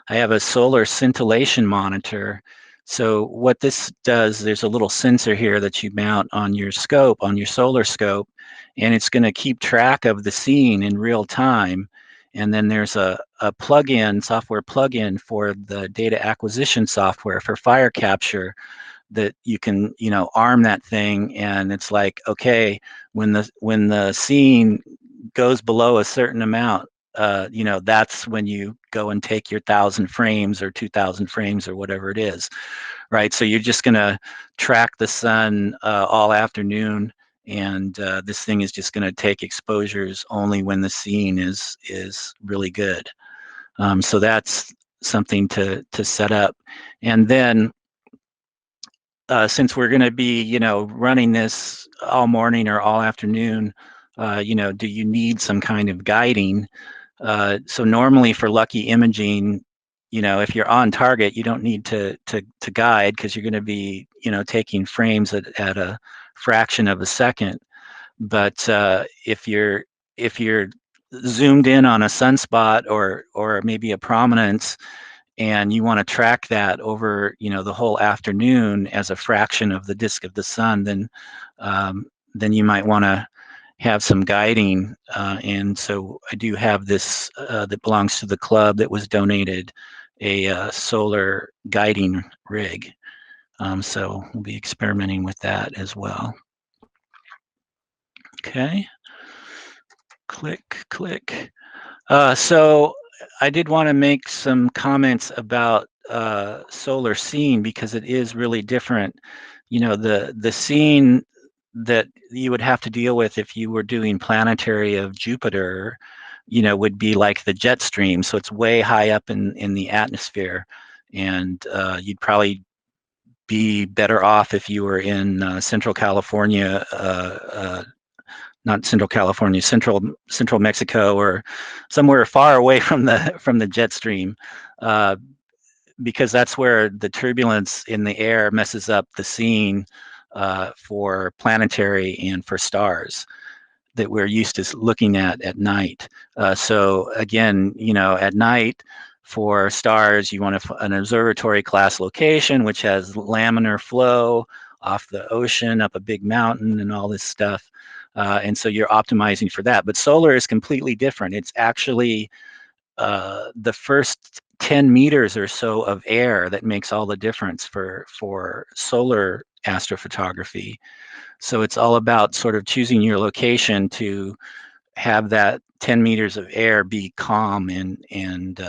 have a solar scintillation monitor. So what this does, there's a little sensor here that you mount on your scope, on your solar scope, and it's going to keep track of the scene in real time. And then there's a software plugin for the data acquisition software for fire capture that you can, you know, arm that thing, and it's like, okay, when the scene goes below a certain amount, you know, that's when you go and take your 1,000 frames or 2,000 frames or whatever it is, right? So you're just going to track the sun all afternoon and this thing is just going to take exposures only when the scene is really good. So that's something to set up. And then since we're going to be, you know, running this all morning or all afternoon, you know, do you need some kind of guiding? So normally for lucky imaging, you know, if you're on target, you don't need to guide, because you're going to be, you know, taking frames at a fraction of a second. But if you're zoomed in on a sunspot or maybe a prominence, and you want to track that over, you know, the whole afternoon as a fraction of the disk of the sun, then you might want to have some guiding. And so I do have this that belongs to the club that was donated, a solar guiding rig. So we'll be experimenting with that as well. Okay. Click. So I did want to make some comments about solar scene, because it is really different. You know, the scene that you would have to deal with if you were doing planetary of Jupiter, you know, would be like the jet stream. So it's way high up in the atmosphere, and you'd probably be better off if you were in Central California, not Central California, Central Mexico, or somewhere far away from the jet stream, because that's where the turbulence in the air messes up the scene for planetary and for stars that we're used to looking at night. So again, you know, at night for stars, you want an observatory class location which has laminar flow off the ocean, up a big mountain, and all this stuff. And so you're optimizing for that. But solar is completely different. It's actually the first 10 meters or so of air that makes all the difference for solar astrophotography. So it's all about sort of choosing your location to have that 10 meters of air be calm and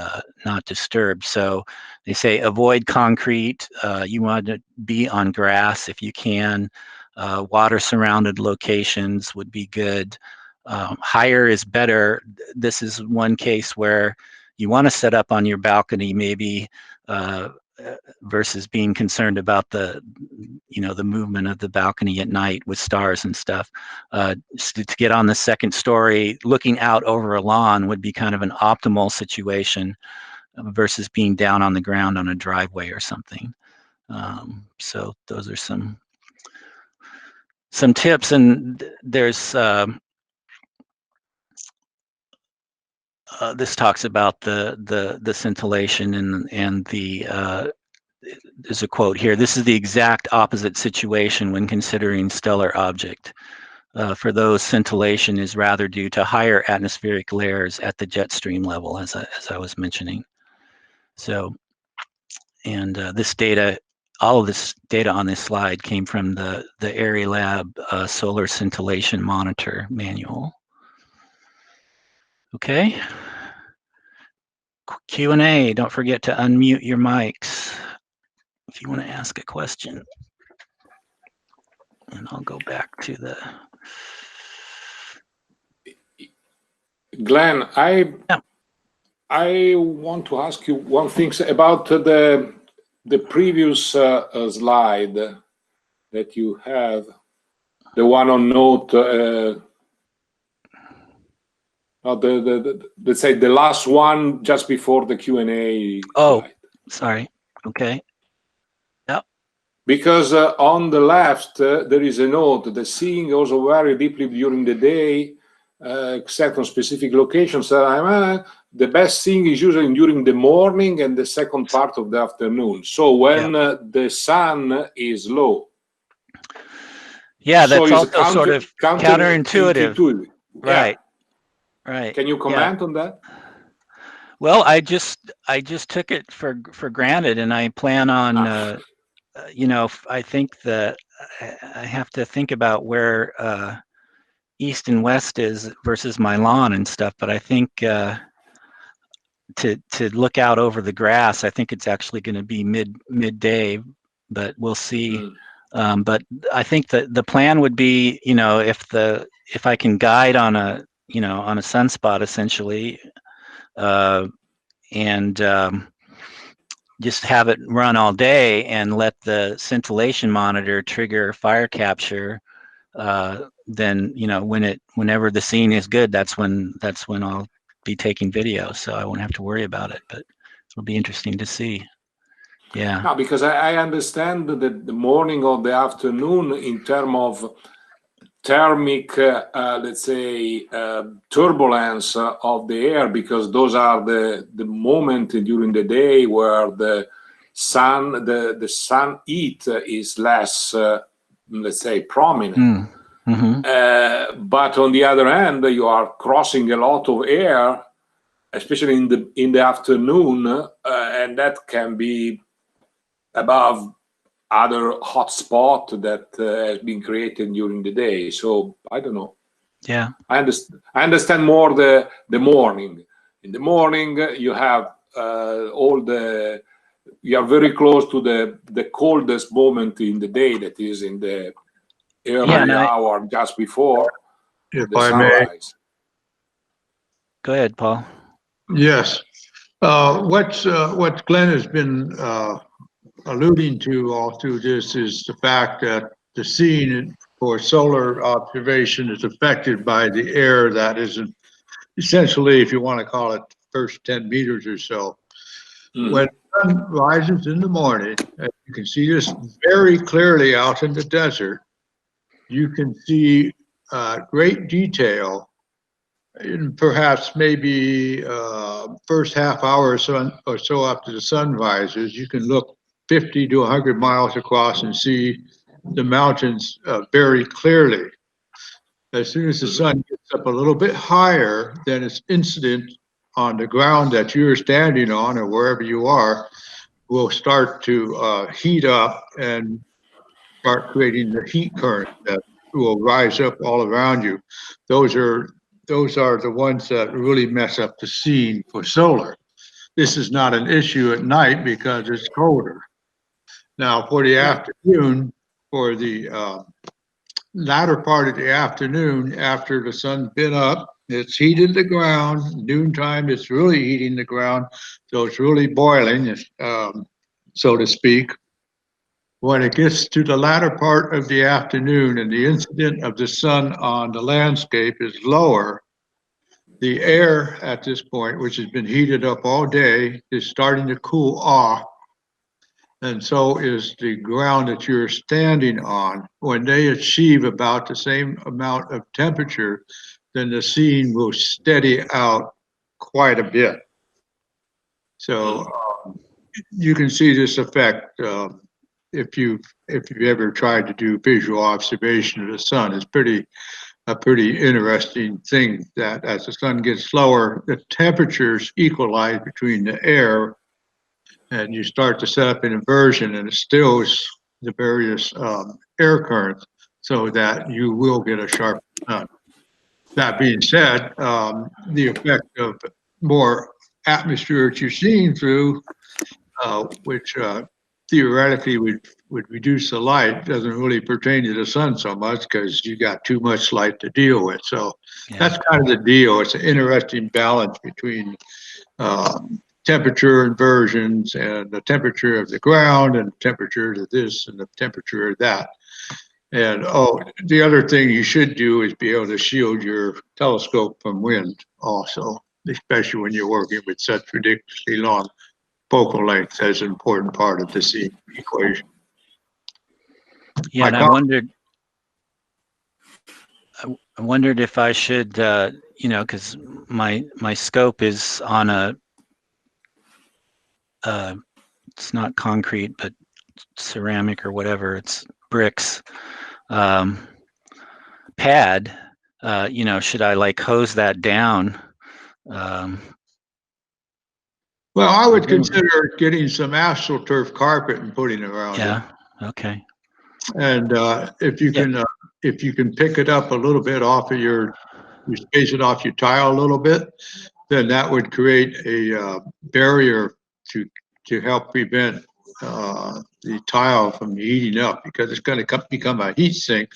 not disturbed. So they say avoid concrete. You want to be on grass if you can. Water surrounded locations would be good. Higher is better. This is one case where you want to set up on your balcony, maybe, versus being concerned about the movement of the balcony at night with stars and stuff. To get on the second story, looking out over a lawn would be kind of an optimal situation versus being down on the ground on a driveway or something. So those are some tips, and there's this talks about the scintillation and the there's a quote here. This is the exact opposite situation when considering stellar object. For those, scintillation is rather due to higher atmospheric layers at the jet stream level, as I was mentioning. So, and this data, all of this data on this slide came from the Airy Lab Solar Scintillation Monitor manual. Okay. Q&A, don't forget to unmute your mics if you want to ask a question. And I'll go back to the... Glenn, I want to ask you one thing about the previous slide that you have, the one on note, let's say the last one just before the Q&A. Oh, slide. Sorry. Okay. Yep. Because on the left, there is a note, the seeing also very deeply during the day, except on specific locations. The best seeing is usually during the morning and the second part of the afternoon. So when the sun is low. Yeah, that's so also sort of counterintuitive. Right. Yeah. Right. Can you comment on that? Well, I just took it for granted, and I plan on, you know, I think that I have to think about where east and west is versus my lawn and stuff. But I think to look out over the grass, I think it's actually going to be midday, but we'll see. But I think that the plan would be, if I can guide on a sunspot essentially, and just have it run all day and let the scintillation monitor trigger fire capture, then whenever the scene is good, that's when I'll be taking video, so I won't have to worry about it. But it'll be interesting to see. Yeah. No, because I understand that the morning or the afternoon in terms of thermic, let's say, turbulence of the air, because those are the moment during the day where the sun heat is less, let's say, prominent. But on the other hand, you are crossing a lot of air, especially in the afternoon, and that can be above other hotspot that has been created during the day. So I don't know. Yeah, I understand more the morning. In the morning, you have you are very close to the coldest moment in the day, that is in the early hour just before the sunrise. Go ahead, Paul. Yes. What Glenn has been alluding to all through this is the fact that the scene for solar observation is affected by the air that is essentially, if you want to call it, first 10 meters or so. When the sun rises in the morning, and you can see this very clearly out in the desert, you can see great detail in perhaps maybe first half hour or so after the sun rises. You can look 50 to 100 miles across and see the mountains very clearly. As soon as the sun gets up a little bit higher, then its incident on the ground that you're standing on or wherever you are will start to heat up and start creating the heat current that will rise up all around you. Those are the ones that really mess up the scene for solar. This is not an issue at night because it's colder. Now, for the afternoon, for the latter part of the afternoon, after the sun's been up, it's heated the ground. Noontime, it's really heating the ground, so it's really boiling, so to speak. When it gets to the latter part of the afternoon and the incidence of the sun on the landscape is lower, the air at this point, which has been heated up all day, is starting to cool off. And so is the ground that you're standing on. When they achieve about the same amount of temperature, then the scene will steady out quite a bit. So you can see this effect if you've ever tried to do visual observation of the sun. It's a pretty interesting thing that as the sun gets lower, the temperatures equalize between the air, and you start to set up an inversion, and it stills the various air currents so that you will get a sharp sun. That being said, the effect of more atmosphere that you're seeing through, which theoretically would reduce the light, doesn't really pertain to the sun so much because you got too much light to deal with. So that's kind of the deal. It's an interesting balance between temperature inversions and the temperature of the ground and the temperature of this and the temperature of that. And the other thing you should do is be able to shield your telescope from wind also, especially when you're working with such ridiculously long focal length as an important part of this equation. Yeah, and I wondered if I should, because my scope is on a, it's not concrete, but ceramic or whatever, it's bricks pad. Should I like hose that down? Well, I would consider getting some astroturf carpet and putting it around it. Yeah. Okay. And if you can pick it up a little bit off of you space it off your tile a little bit, then that would create a barrier to help prevent the tile from heating up, because it's going to become a heat sink.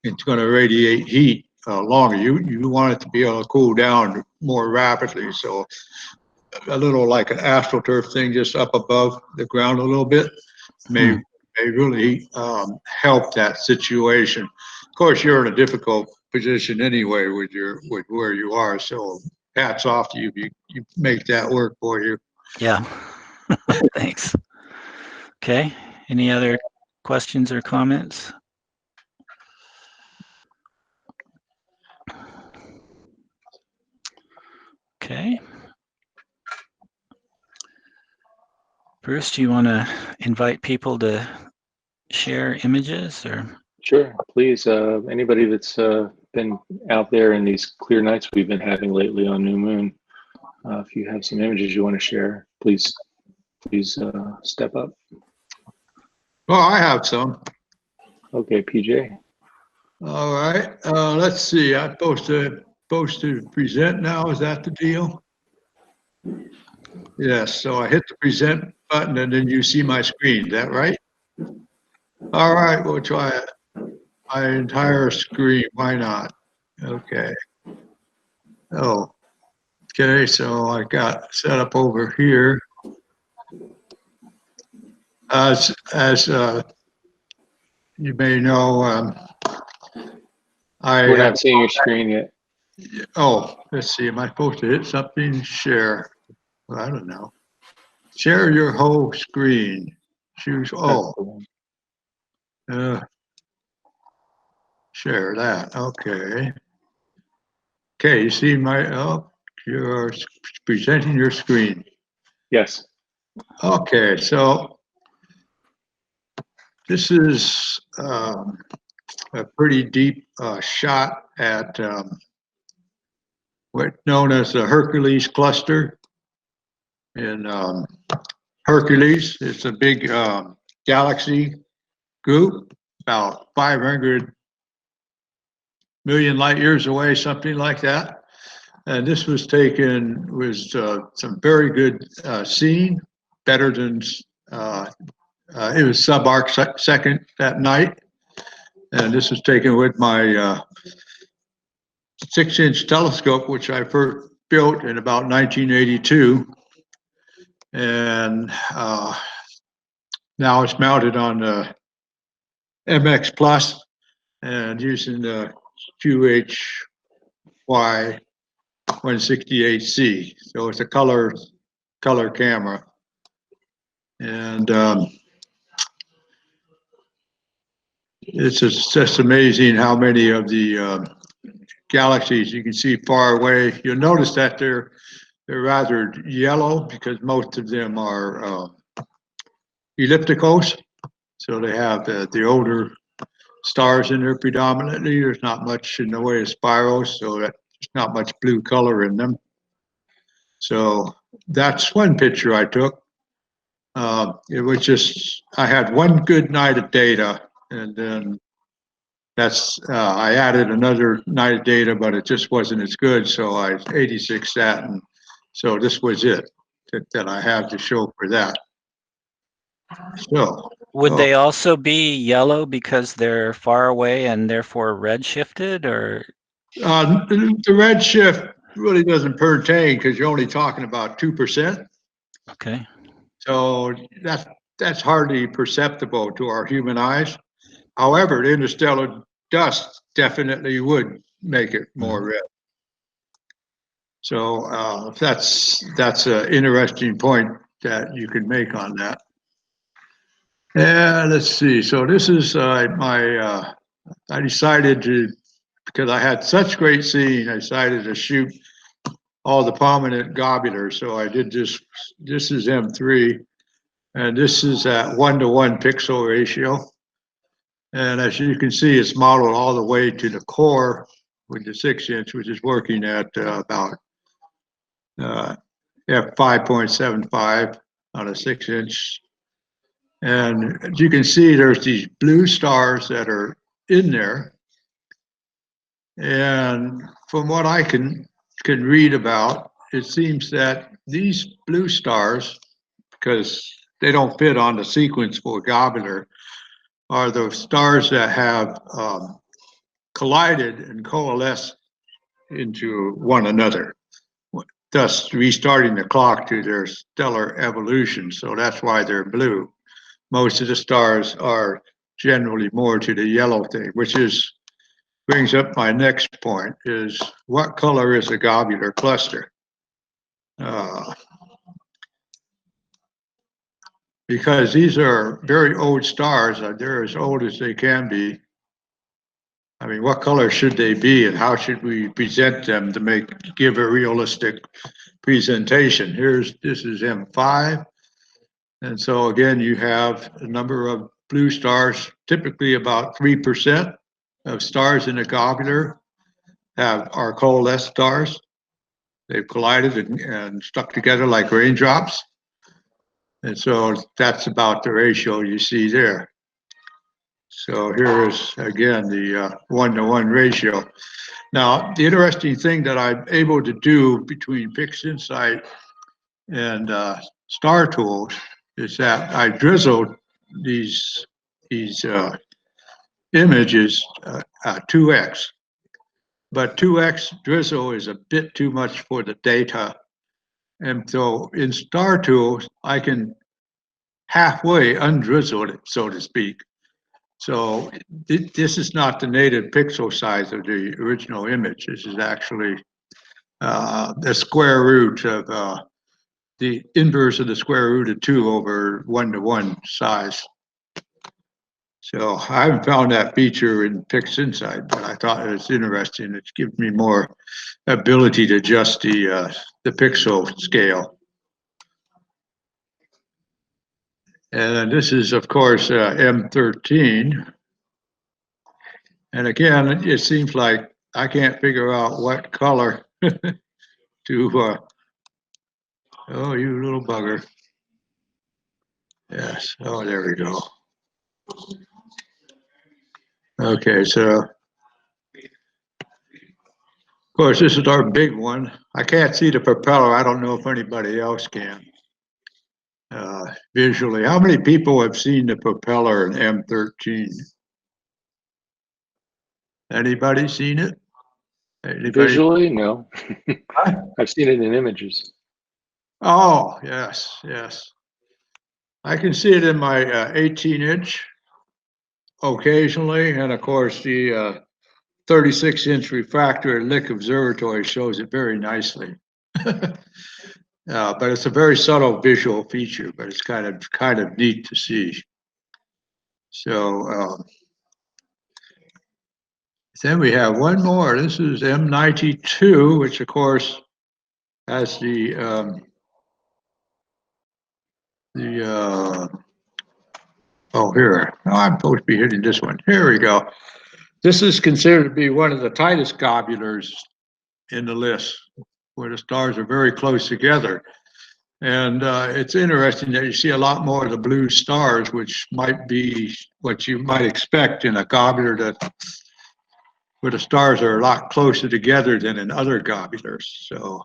It's going to radiate heat longer. You want it to be able to cool down more rapidly. So a little like an astroturf thing just up above the ground a little bit may really help that situation. Of course, you're in a difficult position anyway with where you are. So hats off to you. You make that work for you. Yeah. Thanks. Okay. Any other questions or comments? Okay. Bruce, do you want to invite people to share images or? Sure, please. Anybody that's been out there in these clear nights we've been having lately on New Moon, if you have some images you want to share, please step up. Well, I have some. Okay, PJ. All right. Let's see. I'm supposed to present now. Is that the deal? Yes. So I hit the present button, and then you see my screen. Is that right? All right. We'll try it. My entire screen. Why not? Okay. Oh. Okay. So I got set up over here. As you may know, We're not seeing your screen yet. Oh, let's see. Am I supposed to hit something? Share. Well, I don't know. Share your whole screen. Choose. Oh. Share that. Okay. Okay. You see my. Oh, you're presenting your screen. Yes. Okay. So this is a pretty deep shot at what's known as the Hercules cluster. In Hercules, it's a big galaxy group, about 500 million light years away, something like that. And this was taken with some very good seeing, better than it was sub-arc second that night. And this was taken with my 6-inch telescope, which I first built in about 1982. And now it's mounted on the MX Plus and using the QHY 168C. So it's a color camera. And it's just amazing how many of the galaxies you can see far away. You'll notice that they're rather yellow because most of them are ellipticals. So they have the older stars in there predominantly. There's not much in the way of spirals, so there's not much blue color in them. So that's one picture I took. It was just, I had one good night of data, and then I added another night of data, but it just wasn't as good. So I 86 that, and so this was it that I have to show for that. So would they also be yellow because they're far away and therefore red shifted, or? The red shift really doesn't pertain because you're only talking about 2%. Okay. So that's hardly perceptible to our human eyes. However, the interstellar dust definitely would make it more red. So that's an interesting point that you can make on that. And let's see. So this is I decided to, because I had such great seeing, I decided to shoot all the prominent globulars. So I did this. This is M3, and this is at 1:1 pixel ratio. And as you can see, it's modeled all the way to the core with the 6-inch, which is working at about f5.75 on a 6-inch. And as you can see, there's these blue stars that are in there. And from what I can read about, it seems that these blue stars, because they don't fit on the sequence for globular are the stars that have collided and coalesced into one another, thus restarting the clock to their stellar evolution. So that's why they're blue. Most of the stars are generally more to the yellow thing, which brings up my next point, is what color is a globular cluster? Because these are very old stars, they're as old as they can be. I mean, what color should they be, and how should we present them to give a realistic presentation? This is M5, and so again, you have a number of blue stars. Typically, about 3% of stars in a globular are coalesced stars. They've collided and stuck together like raindrops. And so that's about the ratio you see there. So here is, again, the 1-to-1 ratio. Now, the interesting thing that I'm able to do between PixInsight and Star Tools is that I drizzled these images 2x. But 2x drizzle is a bit too much for the data. And so in Star Tools, I can halfway undrizzle it, so to speak. So this is not the native pixel size of the original image. This is actually the square root of the inverse of the square root of 2 over 1-to-1 size. So I haven't found that feature in PixInsight, but I thought it was interesting. It gives me more ability to adjust the pixel scale. And this is, of course, M13. And again, it seems like I can't figure out what color to, oh, you little bugger. Yes, oh, there we go. Okay, so, of course, this is our big one. I can't see the propeller. I don't know if anybody else can visually. How many people have seen the propeller in M13? Anybody seen it? Anybody? Visually, no. I've seen it in images. Oh, yes, yes. I can see it in my 18-inch occasionally, and of course the 36-inch refractor at Lick Observatory shows it very nicely. But it's a very subtle visual feature, but it's kind of neat to see. So then we have one more. This is M92, which of course has the oh, here. No, I'm supposed to be hitting this one. Here we go. This is considered to be one of the tightest globulars in the list, where the stars are very close together. And it's interesting that you see a lot more of the blue stars, which might be what you might expect in a globular where the stars are a lot closer together than in other globulars. So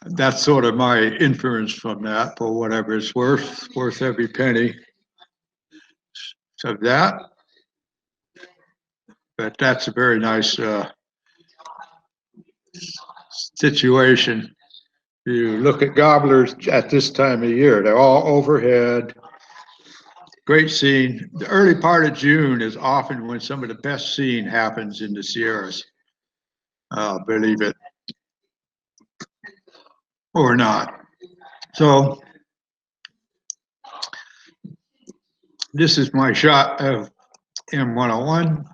that's sort of my inference from that, for whatever it's worth every penny of that. But that's a very nice situation. You look at gobblers at this time of year, they're all overhead. Great scene. The early part of June is often when some of the best seeing happens in the Sierras. Believe it or not. So this is my shot of M101.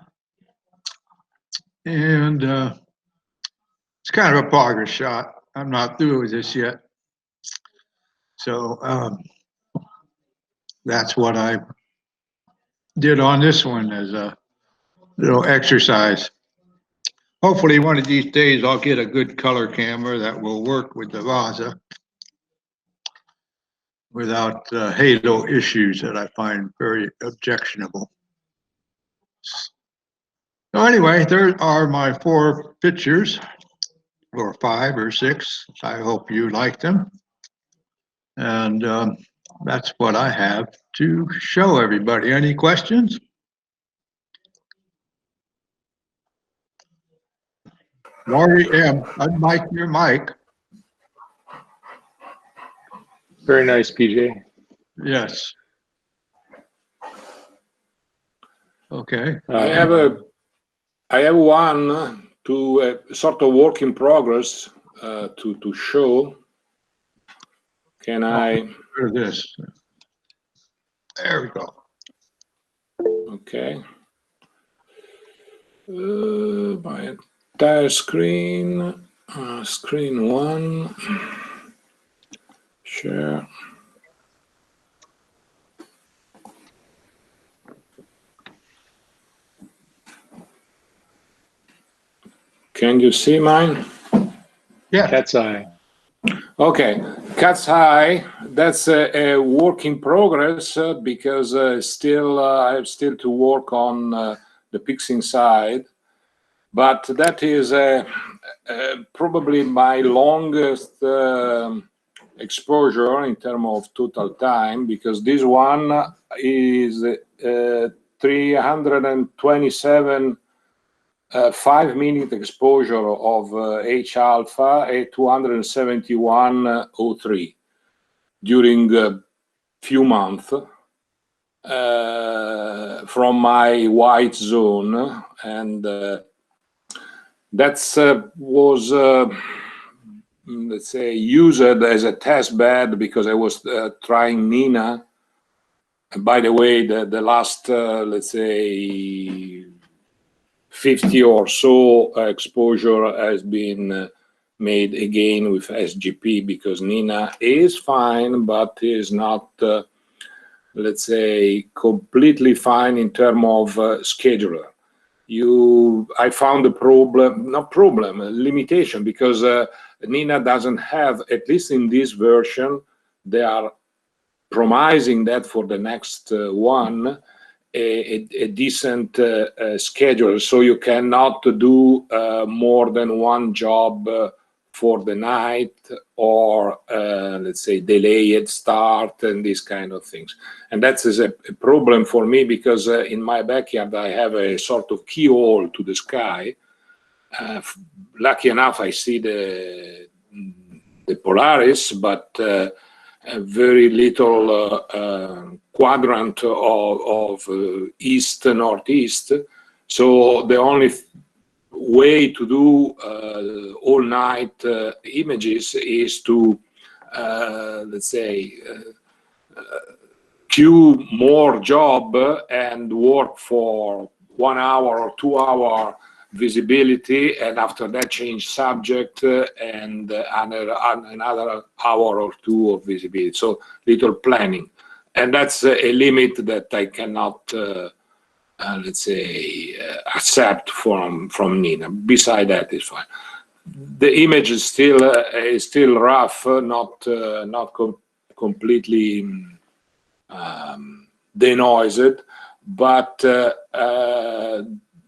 And it's kind of a progress shot. I'm not through with this yet. So that's what I did on this one as a little exercise. Hopefully one of these days I'll get a good color camera that will work with the Vaza without halo issues that I find very objectionable. So anyway, there are my 4 pictures, or 5 or 6. I hope you like them. And that's what I have to show everybody. Any questions? Laurie M., unmic your mic. Very nice, PJ. Yes. Okay. I have one to sort of work in progress to show. Can I? Rid of this. There we go. Okay. My entire screen, screen one, share. Can you see mine? Yeah. Cat's eye. Okay, cat's eye. That's a work in progress because still I have still to work on the pixing side, but that is probably my longest exposure in terms of total time, because this one is 327 5-minute exposure of H alpha at 271.03 during a few months from my white zone, and that's was let's say used as a test bed because I was trying Nina. And by the way, the last let's say 50 or so exposure has been made again with SGP, because Nina is fine, but is not, let's say, completely fine in terms of scheduler. I found a limitation, because Nina doesn't have, at least in this version, they are promising that for the next one, a decent schedule, so you cannot do more than one job for the night, or let's say delayed start and these kind of things. And that is a problem for me, because in my backyard I have a sort of keyhole to the sky. Lucky enough, I see the Polaris, but very little quadrant of east northeast. So the only way to do all night images is to let's say queue more job and work for 1 hour or 2 hour visibility, and after that change subject and another hour or two of visibility. So little planning, and that's a limit that I cannot let's say accept from Nina. Beside that, it's fine. The image is still rough, not completely denoised, but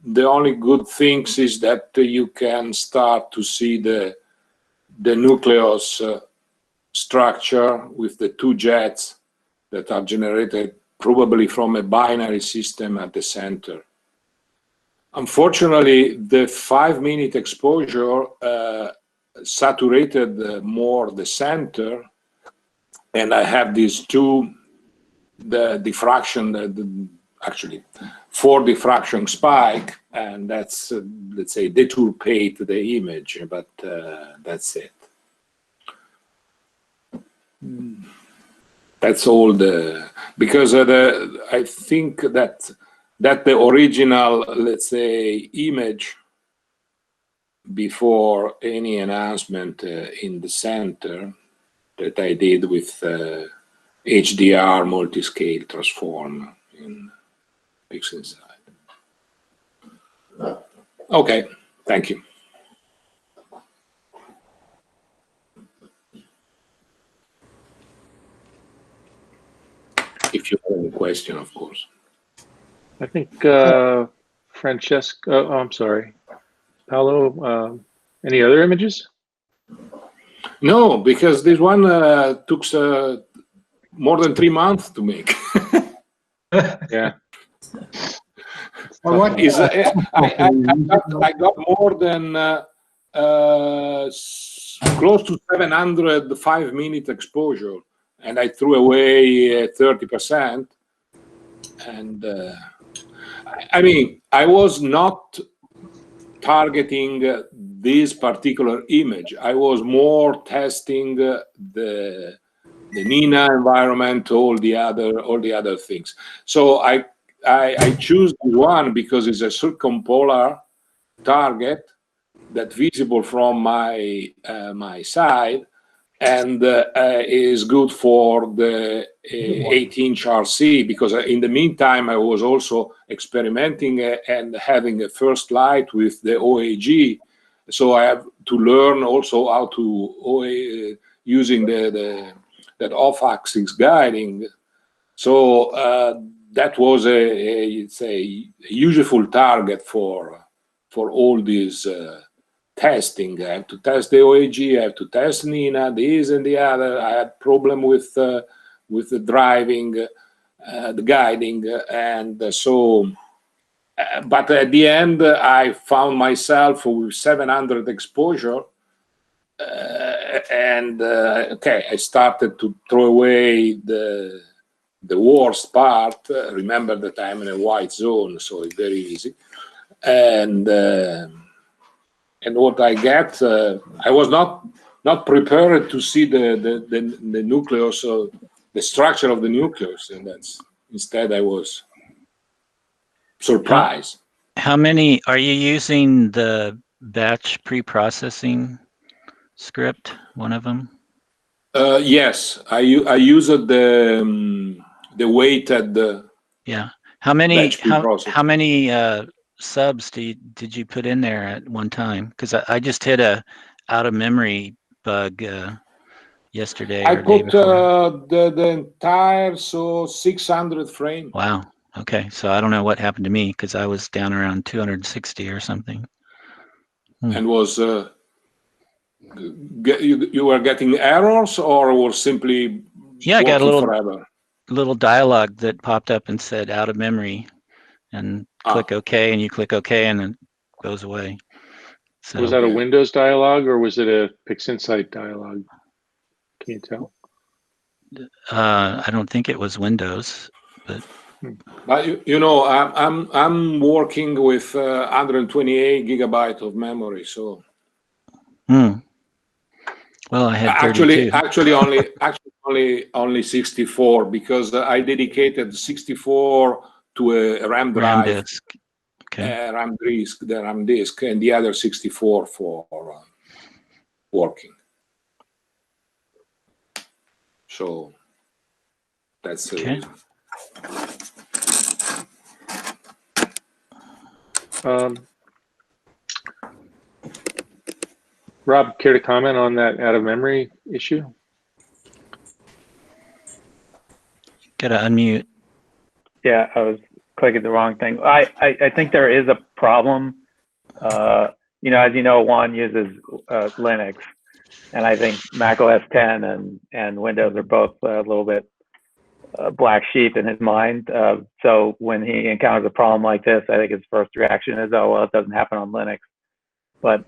the only good things is that you can start to see the nucleus structure with the two jets that are generated probably from a binary system at the center. Unfortunately, the 5-minute exposure saturated more the center, and I have these two, the diffraction, actually 4 diffraction spike, and that's let's say deturpate the image, but that's it. That's all because I think that the original, let's say, image before any enhancement in the center that I did with HDR multi-scale transform in pixel side. Okay, thank you. If you have any question, of course. I think Francesca, oh, I'm sorry, Paolo, any other images? No, because this one took more than 3 months to make. Yeah. What Is I got more than close to 700 5-minute exposure, and I threw away 30%. And I mean, I was not targeting this particular image. I was more testing the Nina environment, all the other things. So I choose one because it's a circumpolar target that's visible from my my side, and is good for the 8-inch RC, because in the meantime I was also experimenting and having a first light with the OAG, so I have to learn also how to using that off-axis guiding. So that was it's a useful target for all these testing. I have to test the OAG, I have to test Nina, this and the other. I had problem with the driving, the guiding, and so. But at the end, I found myself with 700 exposure, and okay, I started to throw away the worst part. Remember that I'm in a white zone, so it's very easy. And what I get, I was not prepared to see the nucleus, the structure of the nucleus, and that's instead I was surprised. How many are you using? The batch pre-processing script, one of them? Yes, I used the weighted. Yeah. How many subs did you put in there at one time? Because I just hit a out of memory bug yesterday. I or day put before. the entire 600 frame. Wow. Okay, so I don't know what happened to me because I was down around 260 or something. And was you were getting errors, or was simply I got a little dialogue that popped up and said out of memory, and click OK, and you click OK, and it goes away. So was that a Windows dialogue or was it a PixInsight dialogue? Can you tell? I don't think it was Windows, but you know, I'm working with 128 gigabytes of memory, so. Well, I had 32. Only 64, because I dedicated 64 to a RAM drive, disk. Okay. RAM disk, and the other 64 for working. So that's okay. Rob, care to comment on that out of memory issue? Gotta unmute. Yeah, I was clicking the wrong thing. I think there is a problem. You know, as you know, Juan uses Linux, and I think Mac OS 10 and Windows are both a little bit black sheep in his mind. So when he encounters a problem like this, I think his first reaction is, oh, well, it doesn't happen on Linux. But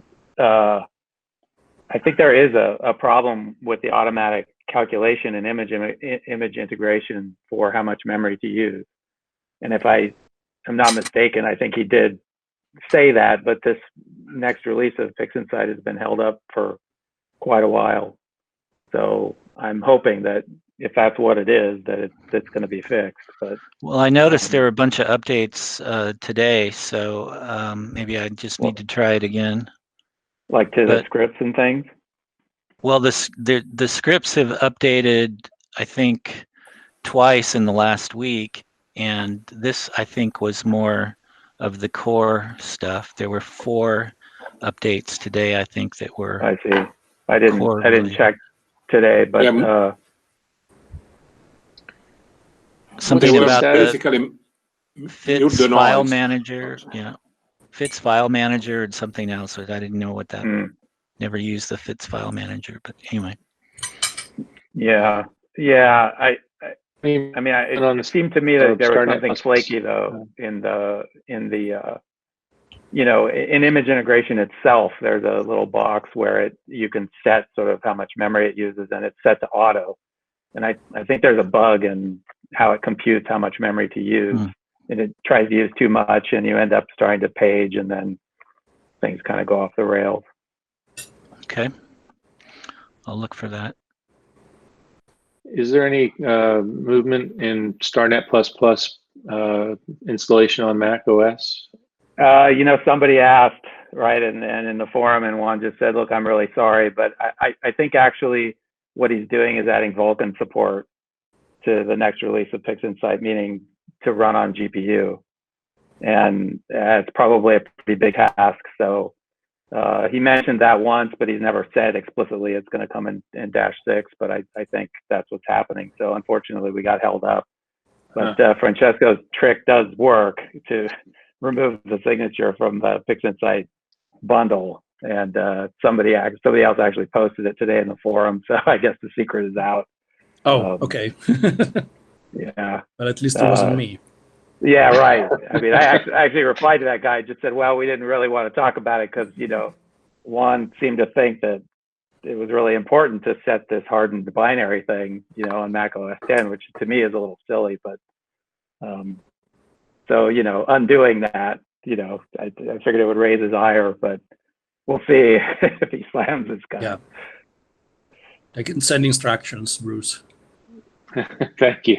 I think there is a problem with the automatic calculation and image integration for how much memory to use. And if I am not mistaken, I think he did say that, but this next release of PixInsight has been held up for quite a while. So I'm hoping that if that's what it is, that it's going to be fixed. But well, I noticed there were a bunch of updates today, so maybe I just need to try it again. Like to the scripts and things? Well, the scripts have updated, I think, twice in the last week, and this, I think, was more of the core stuff. There were 4 updates today, I think, that were. I see. I didn't check today, but yeah, something about the FITS file noise. manager. Yeah, FITS file manager and something else. But I didn't know what that. Never used the FITS file manager, but anyway. Yeah. I mean, it seemed to me that there was something flaky though in the you know, in image integration itself. There's a little box where you can set sort of how much memory it uses, and it's set to auto. And I think there's a bug in how it computes how much memory to use, and it tries to use too much, and you end up starting to page, and then things kind of go off the rails. Okay, I'll look for that. Is there any movement in StarNet++ installation on Mac OS? You know, somebody asked, right, and in the forum, and Juan just said, look, I'm really sorry, but I think actually what he's doing is adding Vulkan support to the next release of PixInsight, meaning to run on GPU. And it's probably a pretty big task. So he mentioned that once, but he's never said explicitly it's going to come in -6, but I think that's what's happening. So unfortunately, we got held up. But Francesco's trick does work to remove the signature from the PixInsight bundle. And somebody else actually posted it today in the forum. So I guess the secret is out. Oh, okay. Yeah. But at least it wasn't me. Yeah, right. I mean, I actually replied to that guy, just said, well, we didn't really want to talk about it because, you know, Juan seemed to think that it was really important to set this hardened binary thing, you know, on Mac OS X, which to me is a little silly. But so, you know, undoing that, you know, I figured it would raise his ire, but we'll see if he slams this guy. Yeah. I can send instructions, Bruce. Thank you.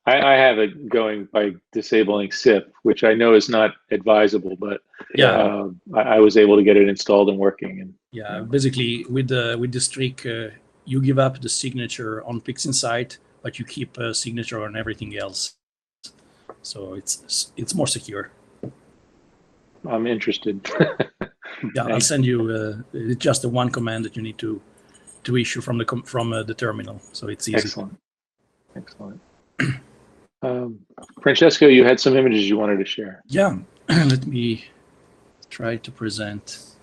I have it going by disabling SIP, which I know is not advisable, but yeah, I was able to get it installed and working. And yeah, basically with this trick, you give up the signature on PixInsight, but you keep a signature on everything else. So it's more secure. I'm interested. Yeah, I'll send you just the one command that you need to issue from the terminal, so it's easy. Excellent. Francesco, you had some images you wanted to share. Yeah, let me try to present.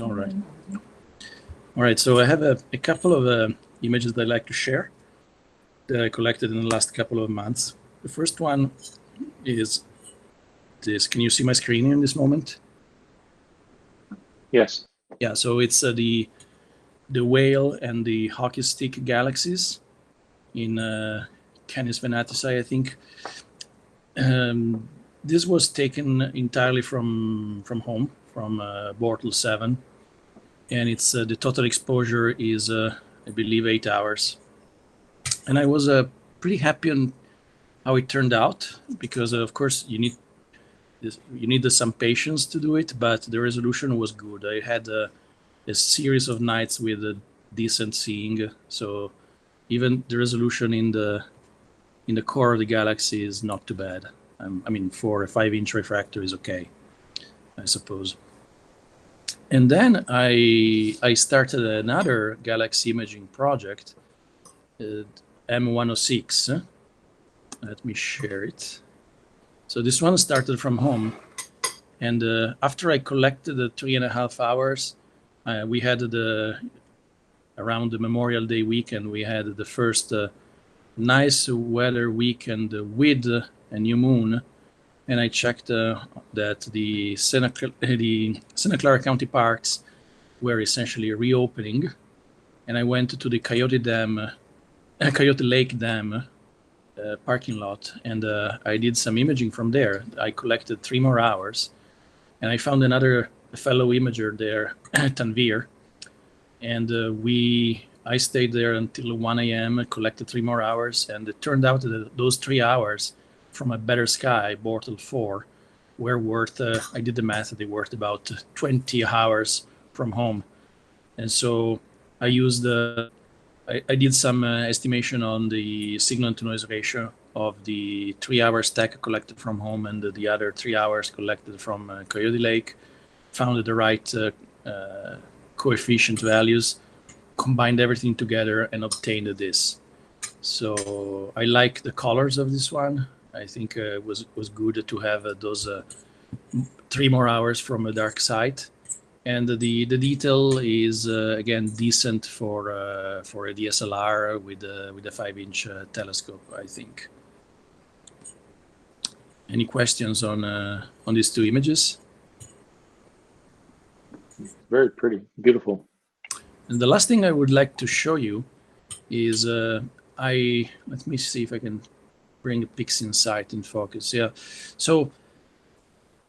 All right. So I have a couple of images that I'd like to share that I collected in the last couple of months. The first one is this. Can you see my screen in this moment? Yes. Yeah. So it's the whale and the hockey stick galaxies in Canis Venatici, I think. This was taken entirely from home, from Bortle 7, and it's the total exposure is I believe 8 hours, and I was pretty happy on how it turned out, because of course you need some patience to do it, but the resolution was good. I had a series of nights with a decent seeing, so even the resolution in the core of the galaxy is not too bad. I mean, for a 5-inch refractor is okay, I suppose. And then I started another galaxy imaging project, M106. Let me share it. So this one started from home, and after I collected the 3.5 hours, we had around the Memorial Day weekend, we had the first nice weather weekend with a new moon, and I checked that the Santa Clara County parks were essentially reopening, and I went to the Coyote Lake Dam parking lot, and I did some imaging from there. I collected 3 more hours, and I found another fellow imager there, Tanvir, and I stayed there until 1 a.m., collected 3 more hours, and it turned out that those 3 hours from a better sky, Bortle 4, were worth, I did the math, they worth about 20 hours from home. And so I used I did some estimation on the signal to noise ratio of the 3-hour stack collected from home and the other 3 hours collected from Coyote Lake, found the right coefficient values, combined everything together, and obtained this. So I like the colors of this one. I think it was good to have those 3 more hours from a dark site. And the detail is again decent for a DSLR with a 5-inch telescope, I think. Any questions on these two images? Very pretty, beautiful. And the last thing I would like to show you is let me see if I can bring PixInsight in focus. Yeah, so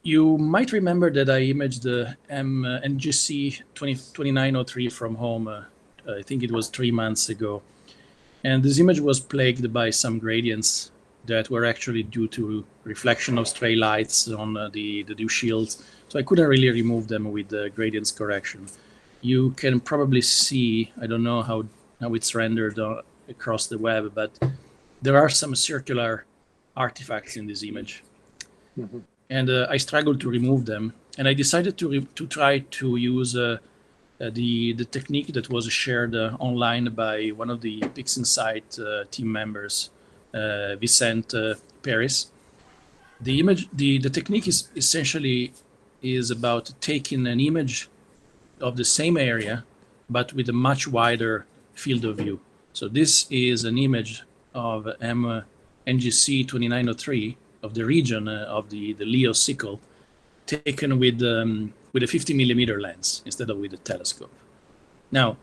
you might remember that I imaged the NGC 2903 from home. I think it was 3 months ago, and this image was plagued by some gradients that were actually due to reflection of stray lights on the dew shields. So I couldn't really remove them with the gradients correction. You can probably see, I don't know how it's rendered across the web, but there are some circular artifacts in this image. Mm-hmm. And I struggled to remove them. And I decided to try to use the technique that was shared online by one of the PixInsight team members, Vicent Paris. The technique is essentially about taking an image of the same area, but with a much wider field of view. So this is an image of NGC 2903 of the region of the Leo sickle, taken with a 50mm lens instead of with a telescope. Now,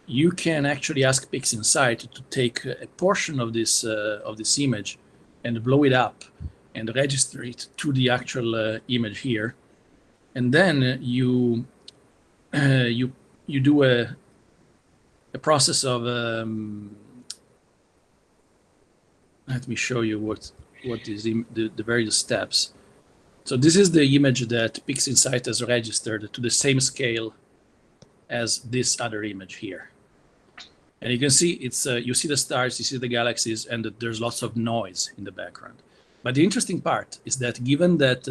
you can actually ask PixInsight to take a portion of this image and blow it up and register it to the actual image here, and then you do a process of let me show you what is the various steps. So this is the image that PixInsight has registered to the same scale as this other image here. And you can see it's you see the stars, you see the galaxies, and there's lots of noise in the background. But the interesting part is that given that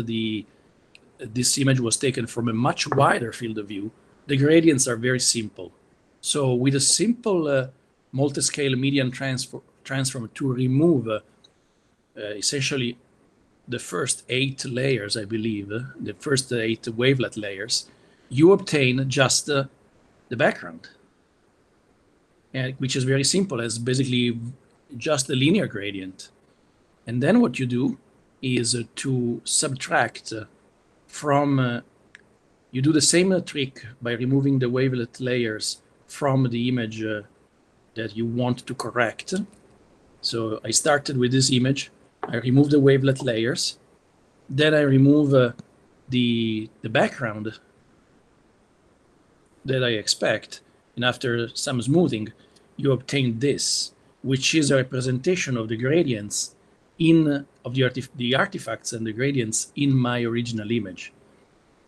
this image was taken from a much wider field of view, the gradients are very simple. So with a simple multi-scale median transform to remove essentially the first 8 layers, I believe, the first 8 wavelet layers, you obtain just the background, which is very simple, as basically just a linear gradient. And then what you do is to subtract from, you do the same trick by removing the wavelet layers from the image that you want to correct. So I started with this image, I remove the wavelet layers, then I remove the background that I expect, and after some smoothing, you obtain this, which is a representation of the gradients of the artifacts and the gradients in my original image.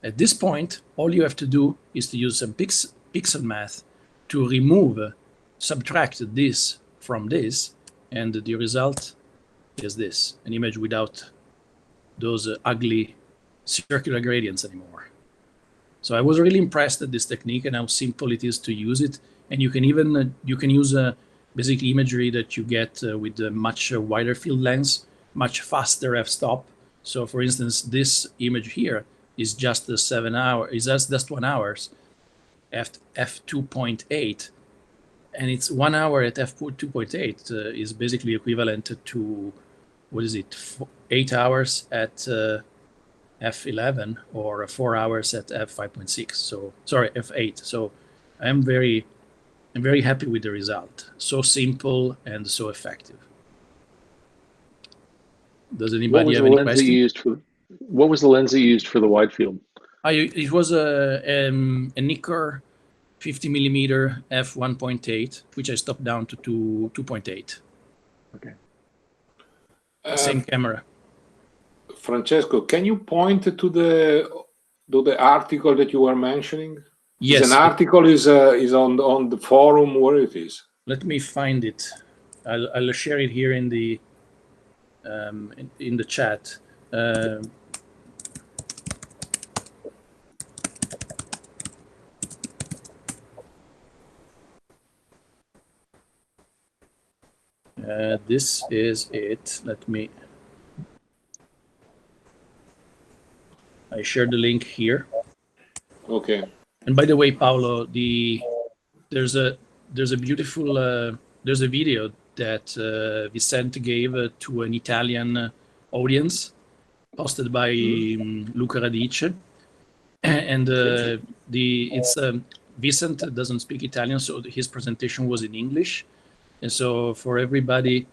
At this point, all you have to do is to use some pixel math to subtract this from this, and the result is this, an image without those ugly circular gradients anymore. So I was really impressed at this technique and how simple it is to use it. And you can even use basic imagery that you get with a much wider field length, much faster f-stop. So for instance, this image here is just 7 hours, is just 1 hour, f2.8, and it's 1 hour at f2.8 is basically equivalent to, what is it, 8 hours at f11 or 4 hours at f5.6. So sorry, f8. So I'm very happy with the result. So simple and so effective. Does anybody have any questions? What was the lens that you used for the wide field? It was a Nikkor 50mm f1.8, which I stopped down to 2.8. Okay. Same camera. Francesco, can you point to the article that you were mentioning? Yes. An article is on the forum. Where it is? Let me find it. I'll share it here in the chat. This is it. I shared the link here. Okay. And by the way, Paolo, there's a beautiful there's a video that Vicente gave to an Italian audience, posted by Luca Radice, and it's Vicente doesn't speak Italian, so his presentation was in English. And so for everybody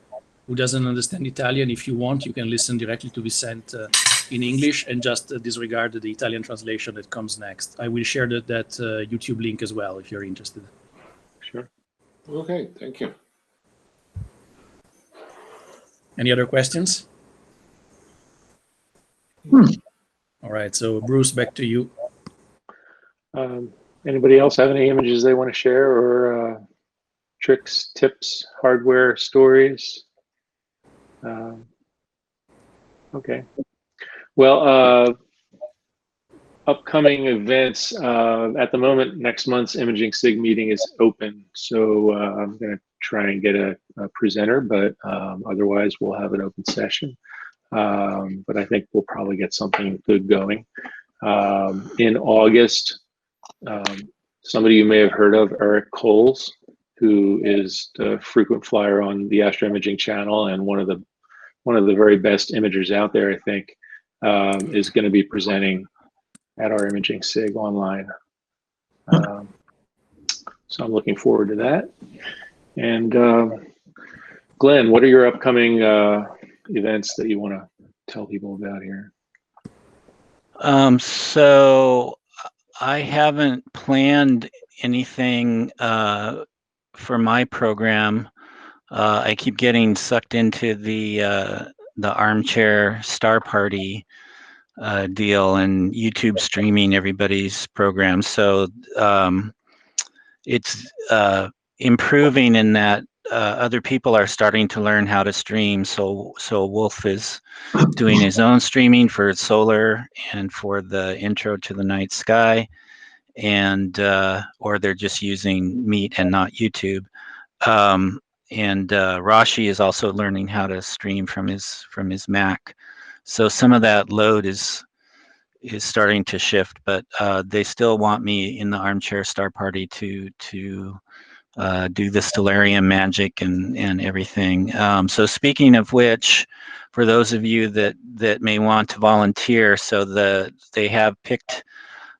who doesn't understand Italian, if you want, you can listen directly to Vicente in English and just disregard the Italian translation that comes next. I will share that YouTube link as well if you're interested. Sure. Okay, thank you. Any other questions? All right, so Bruce, back to you. Anybody else have any images they want to share, or tricks, tips, hardware, stories? Okay. Well, upcoming events, at the moment, next month's Imaging SIG meeting is open. So I'm going to try and get a presenter, but otherwise we'll have an open session. But I think we'll probably get something good going. In August, somebody you may have heard of, Eric Coles, who is the frequent flyer on the Astro Imaging channel and one of the very best imagers out there, I think, is going to be presenting at our Imaging SIG online. So I'm looking forward to that. And Glenn, what are your upcoming events that you want to tell people about here? So I haven't planned anything for my program. I keep getting sucked into the armchair star party deal and YouTube streaming everybody's programs. So it's improving in that other people are starting to learn how to stream. So Wolf is doing his own streaming for solar and for the intro to the night sky, and or they're just using Meet and not YouTube. And Rashi is also learning how to stream from his Mac. So some of that load is starting to shift, but they still want me in the armchair star party to do the Stellarium magic and everything. So speaking of which, for those of you that may want to volunteer, so they have picked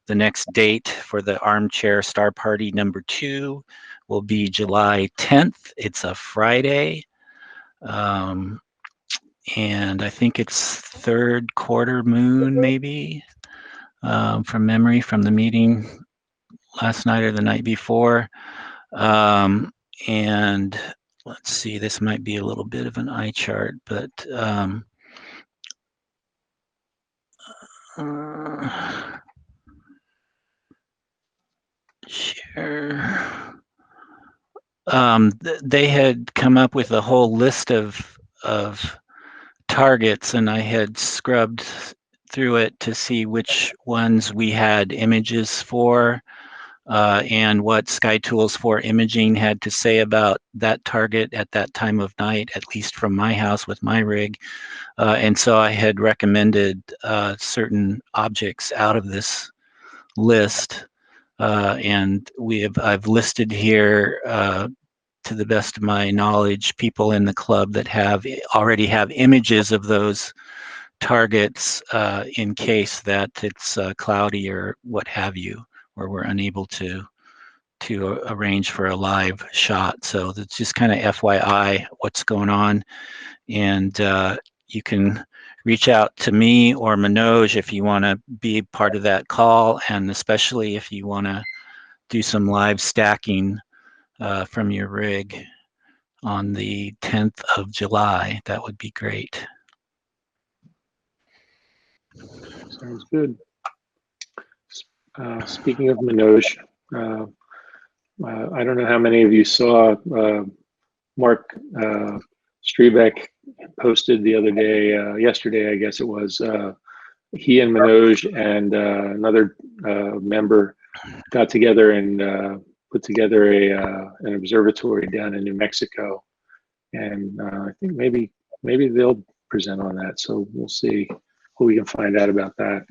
the next date for the armchair star party number 2 will be July 10th. It's a Friday. And I think it's third quarter moon, maybe, from memory from the meeting last night or the night before. And let's see, this might be a little bit of an eye chart, but share. They had come up with a whole list of targets, and I had scrubbed through it to see which ones we had images for, and what SkyTools for Imaging had to say about that target at that time of night, at least from my house with my rig. And so I had recommended certain objects out of this list. And I've listed here, to the best of my knowledge, people in the club that already have images of those targets in case that it's cloudy or what have you, or we're unable to arrange for a live shot. So it's just kind of FYI what's going on. And you can reach out to me or Manoj if you want to be part of that call, and especially if you want to do some live stacking from your rig on the 10th of July. That would be great. Sounds good. Speaking of Manoj, I don't know how many of you saw Mark Strebeck posted the other day, yesterday, I guess it was, he and Manoj and another member got together and put together an observatory down in New Mexico. And I think maybe they'll present on that. So we'll see what we can find out about that.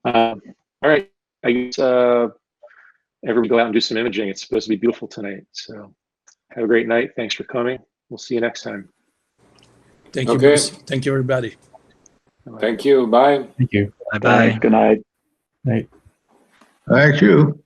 All right, I guess everybody go out and do some imaging. It's supposed to be beautiful tonight. So have a great night. Thanks for coming. We'll see you next time. Thank you, Okay. Bruce. Thank you, everybody. Thank you. Bye. Thank you. Bye-bye. Good night. Night. Thank you.